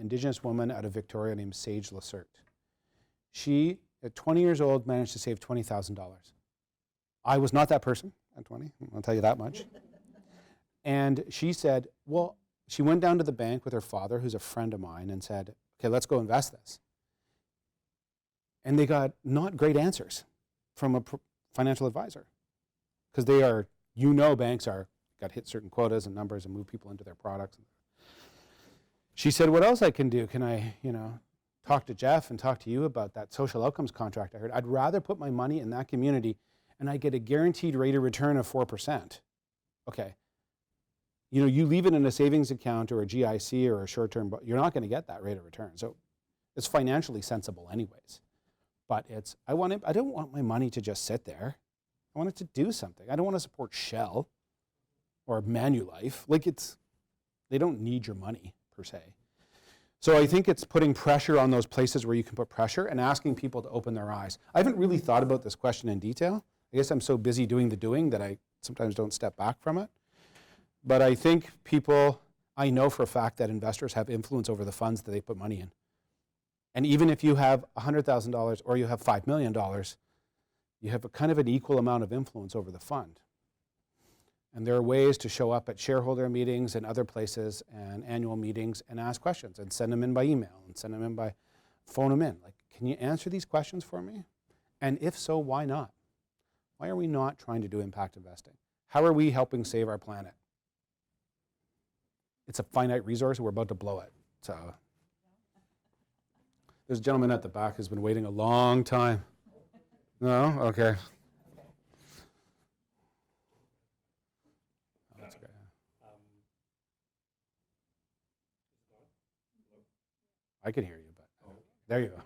Indigenous woman out of Victoria named Sage Lacerte. She, at 20 years old, managed to save $20,000. I was not that person at 20, I'll tell you that much. And she said, she went down to the bank with her father, who's a friend of mine, and said, okay, let's go invest this. And they got not great answers from a financial advisor. Because they are, banks got hit certain quotas and numbers and move people into their products. She said, what else I can do? Can I, talk to Jeff and talk to you about that social outcomes contract I heard? I'd rather put my money in that community and I get a guaranteed rate of return of 4%. Okay. you leave it in a savings account or a GIC or a short-term, you're not going to get that rate of return. So it's financially sensible anyways. But I don't want my money to just sit there. I want it to do something. I don't want to support Shell or Manulife. They don't need your money per se. So I think it's putting pressure on those places where you can put pressure and asking people to open their eyes. I haven't really thought about this question in detail. I guess I'm so busy doing the doing that I sometimes don't step back from it. But I think I know for a fact that investors have influence over the funds that they put money in. And even if you have $100,000 or you have $5 million, you have a kind of an equal amount of influence over the fund. And there are ways to show up at shareholder meetings and other places and annual meetings and ask questions and send them in by email and send them in by phone them in. Can you answer these questions for me? And if so, why not? Why are we not trying to do impact investing? How are we helping save our planet? It's a finite resource, we're about to blow it. So there's a gentleman at the back who's been waiting a long time. No? Okay. That's great. I can hear you, but there you go.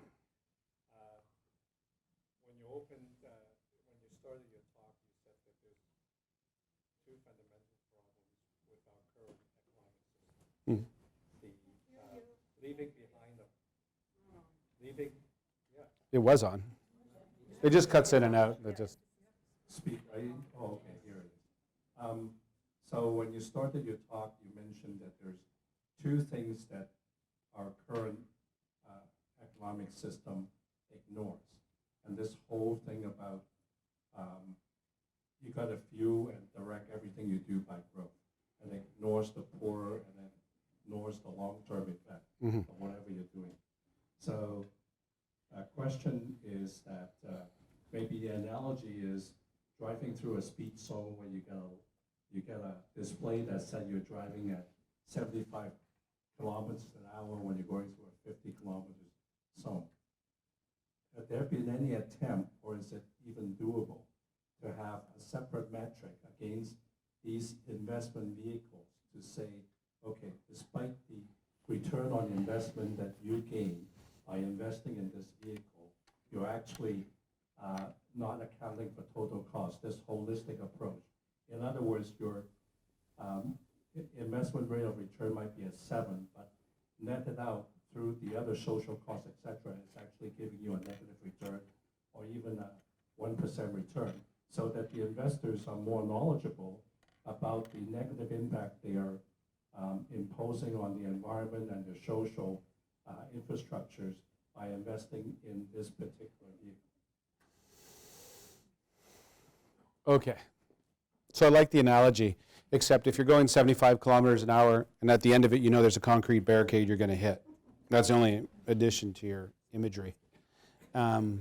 When you started your talk, you said that there's two fundamental problems with our current economic system. Leaving behind It was on. It just cuts in and out. It just speak, right? Oh, okay, here it is. So when you started your talk, you mentioned that there's two things that our current economic system ignores. And this whole thing about you got to fuel and direct everything you do by growth, and ignores the poor and then ignores the long-term effect of whatever you're doing. So question is that maybe the analogy is driving through a speed zone where you get a display that said you're driving at 75 kilometers an hour when you're going through a 50 kilometers zone. Have there been any attempt, or is it even doable, to have a separate metric against these investment vehicles to say, okay, despite the return on investment that you gain by investing in this vehicle, you're actually not accounting for total cost, this holistic approach. In other words, your investment rate of return might be at 7, but netted out through the other social costs, et cetera, it's actually giving you a negative return or even a 1% return, so that the investors are more knowledgeable about the negative impact they are imposing on the environment and the social infrastructures by investing in this particular vehicle. okay. So I like the analogy, except if you're going 75 kilometers an hour and at the end of it, there's a concrete barricade you're going to hit. That's the only addition to your imagery. So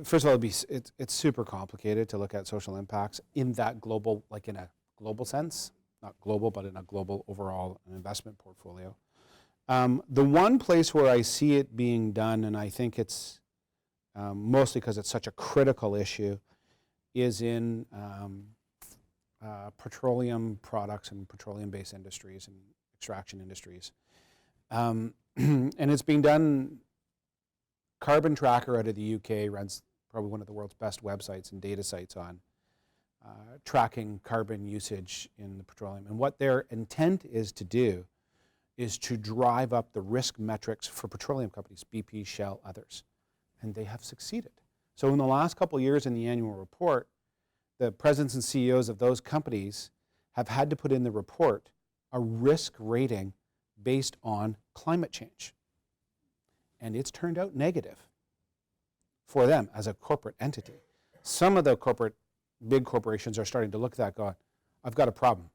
first of all, it's super complicated to look at social impacts in that global, in a global sense, not global, but in a global overall investment portfolio. The one place where I see it being done, and I think it's mostly because it's such a critical issue, is in petroleum products and petroleum-based industries and extraction industries. And it's being done. Carbon Tracker out of the UK runs probably one of the world's best websites and data sites on tracking carbon usage in the petroleum. And what their intent is to do is to drive up the risk metrics for petroleum companies, BP, Shell, others. And they have succeeded. So in the last couple of years in the annual report, the presidents and CEOs of those companies have had to put in the report a risk rating based on climate change. And it's turned out negative for them as a corporate entity. Some of the big corporations are starting to look at that going, I've got a problem.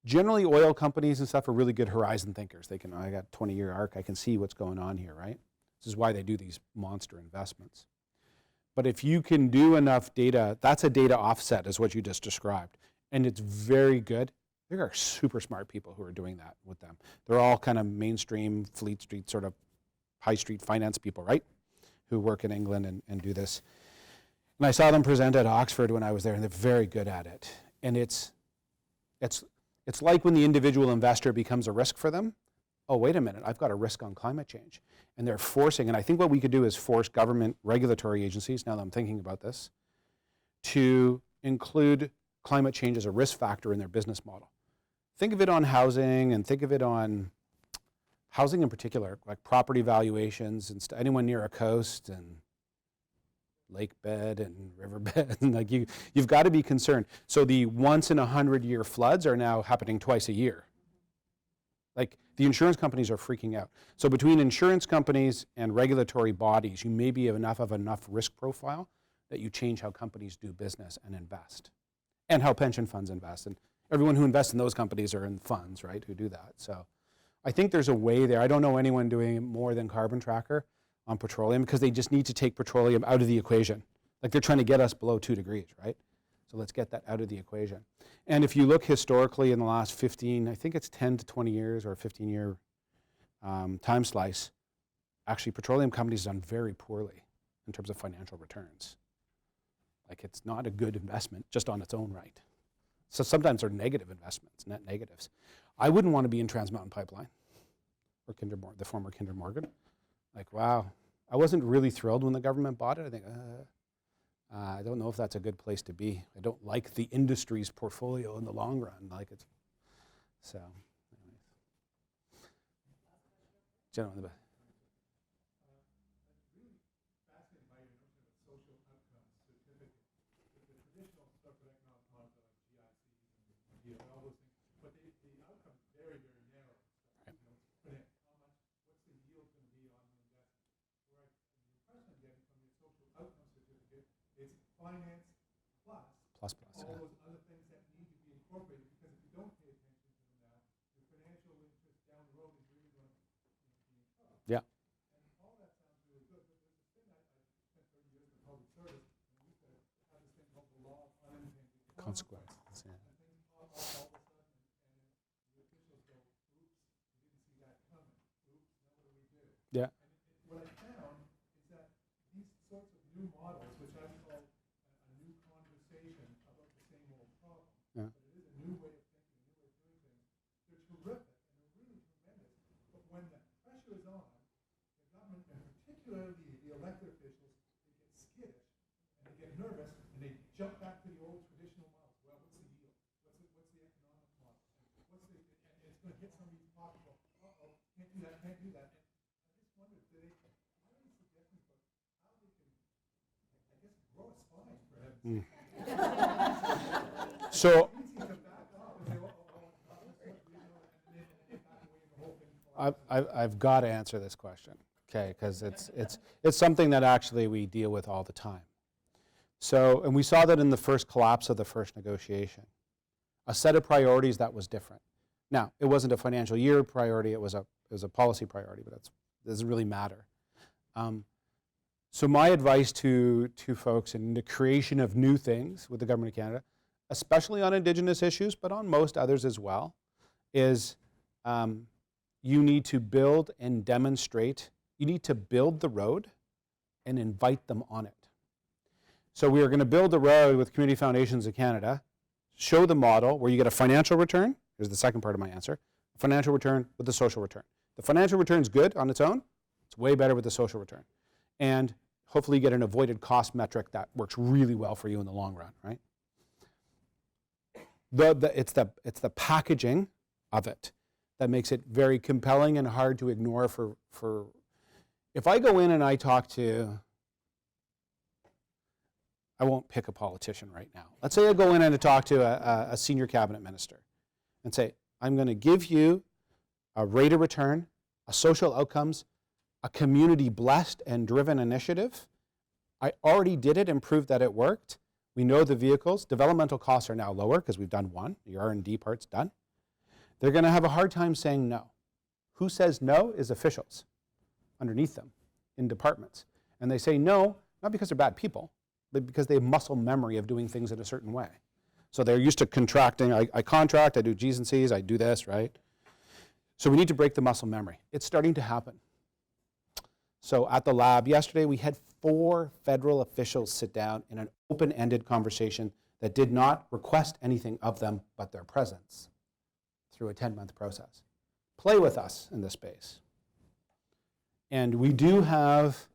Generally oil companies and stuff are really good horizon thinkers. I got a 20-year arc, I can see what's going on here, right? This is why they do these monster investments. But if you can do enough data, that's a data offset is what you just described. And it's very good. There are super smart people who are doing that with them. They're all kind of mainstream Fleet Street sort of high street finance people, right? Who work in England and do this. And I saw them present at Oxford when I was there, and they're very good at it. And it's like when the individual investor becomes a risk for them. Oh, wait a minute, I've got a risk on climate change. And they're forcing, and I think what we could do is force government regulatory agencies, now that I'm thinking about this, to include climate change as a risk factor in their business model. Think of it on housing, and think of it on housing in particular, like property valuations and anyone near a coast and lake bed and riverbed, and like you've got to be concerned. So the once in 100-year floods are now happening twice a year. Like the insurance companies are freaking out. So between insurance companies and regulatory bodies, you may be enough risk profile that you change how companies do business and invest, and how pension funds invest. And everyone who invests in those companies are in funds, right, who do that. So I think there's a way there. I don't know anyone doing more than Carbon Tracker on petroleum, because they just need to take petroleum out of the equation. Like they're trying to get us below 2 degrees, right? So let's get that out of the equation. And if you look historically in the last 15, I think it's 10 to 20 years or a 15-year time slice, actually petroleum companies have done very poorly in terms of financial returns. Like it's not a good investment just on its own right. So sometimes they're negative investments, net negatives. I wouldn't want to be in Trans Mountain Pipeline or the former Kinder Morgan. Like, wow, I wasn't really thrilled when the government bought it. I think, I don't know if that's a good place to be. I don't like the industry's portfolio in the long run. Like it's, so, anyways. Gentleman in the back. Finance plus all those other things that need to be incorporated, because if you don't pay attention to them now, your financial interest down the road is really going to be in trouble. Yeah. And all that sounds really good, but there's this thing I spent 30 years in public service, and we used to have this thing called the law of unintended Consequences. Yeah. And things all of a sudden, and the officials go, oops, we didn't see that coming. Oops, now what do we do? Yeah. And what I found is that these sorts of new models, which I call conversation about the same old problem, yeah. But it is a new way of thinking, a new way of doing things. They're terrific and they're really tremendous. But when the pressure is on, the government, and particularly the elected officials, they get skittish and they get nervous and they jump back to the old traditional models. Well, what's the yield? What's the economic model? And it's going to hit somebody's pocketbook. Uh-oh, can't do that, can't do that. And I just wondered, not only suggestions, but how they can, I guess, grow a spine for heaven's sake. So I've got to answer this question, okay? Because it's something that actually we deal with all the time. So, and we saw that in the first collapse of the first negotiation, a set of priorities that was different. Now, it wasn't a financial year priority; it was a policy priority, but it doesn't really matter. So my advice to folks in the creation of new things with the Government of Canada, especially on Indigenous issues, but on most others as well, is you need to build and demonstrate. You need to build the road and invite them on it. So we are going to build the road with Community Foundations of Canada, show the model where you get a financial return. Here's the second part of my answer. Financial return with the social return. The financial return is good on its own. It's way better with the social return. And hopefully you get an avoided cost metric that works really well for you in the long run, right? It's the packaging of it that makes it very compelling and hard to ignore for if I go in and I talk to, I won't pick a politician right now. Let's say I go in and I talk to a senior cabinet minister and say, I'm going to give you a rate of return, a social outcomes, a community blessed and driven initiative. I already did it and proved that it worked. We know the vehicles. Developmental costs are now lower because we've done one. The R&D part's done. They're going to have a hard time saying no. Who says no is officials underneath them in departments. And they say no, not because they're bad people, but because they have muscle memory of doing things in a certain way. So they're used to contracting. I contract, I do G's and C's, I do this, right? So we need to break the muscle memory. It's starting to happen. So at the lab yesterday, we had 4 federal officials sit down in an open-ended conversation that did not request anything of them but their presence through a 10-month process. Play with us in this space. And we do have,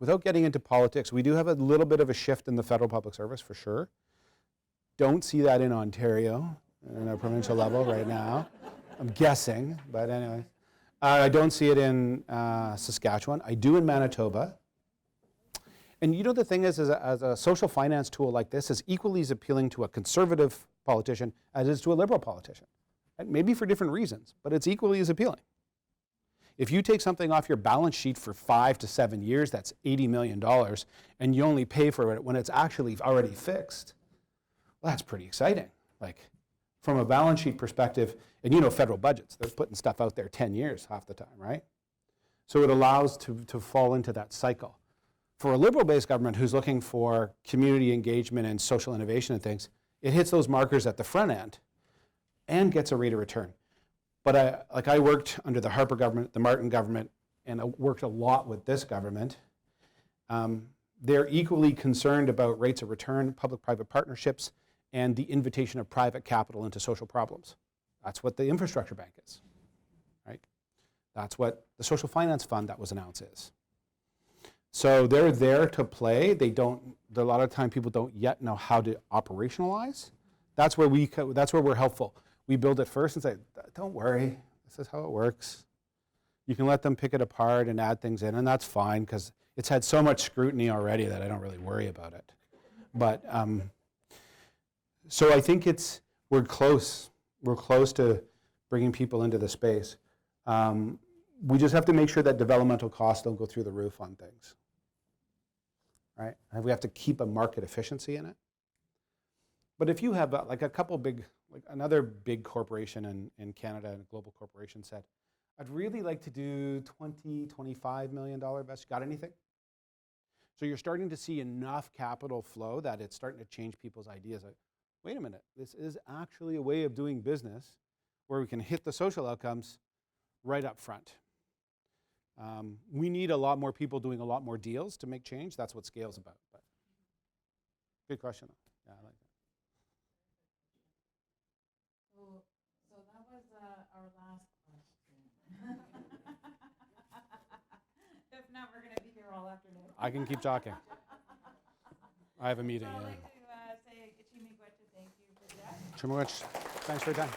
without getting into politics, we do have a little bit of a shift in the federal public service for sure. Don't see that in Ontario on a provincial level right now. I'm guessing, but anyway. I don't see it in Saskatchewan. I do in Manitoba. And you know the thing is, as a social finance tool like this is equally as appealing to a conservative politician as it is to a liberal politician. And maybe for different reasons, but it's equally as appealing. If you take something off your balance sheet for 5 to 7 years, that's $80 million, and you only pay for it when it's actually already fixed, well, that's pretty exciting. Like, from a balance sheet perspective, and you know federal budgets, they're putting stuff out there 10 years half the time, right? So it allows to fall into that cycle. For a liberal-based government who's looking for community engagement and social innovation and things, it hits those markers at the front end and gets a rate of return. But I worked under the Harper government, the Martin government, and I worked a lot with this government. They're equally concerned about rates of return, public-private partnerships, and the invitation of private capital into social problems. That's what the infrastructure bank is, right? That's what the social finance fund that was announced is. So they're there to play. A lot of time people don't yet know how to operationalize. That's where we're helpful. We build it first and say, don't worry, this is how it works. You can let them pick it apart and add things in, and that's fine because it's had so much scrutiny already that I don't really worry about it. But so I think we're close. We're close to bringing people into the space. We just have to make sure that developmental costs don't go through the roof on things, right? And we have to keep a market efficiency in it. But if you have like a couple big, like another big corporation in Canada and a global corporation said, I'd really like to do $20-25 million investment. Got anything? So you're starting to see enough capital flow that it's starting to change people's ideas. Like, wait a minute, this is actually a way of doing business where we can hit the social outcomes right up front. We need a lot more people doing a lot more deals to make change. That's what scale's about. But good question. Yeah, I like that. So that was our last question. If not, we're going to be here all afternoon. I can keep talking. I have a meeting. So I'd Yeah. like to say, Chimigwetcha, thank you for that. Thanks for your time.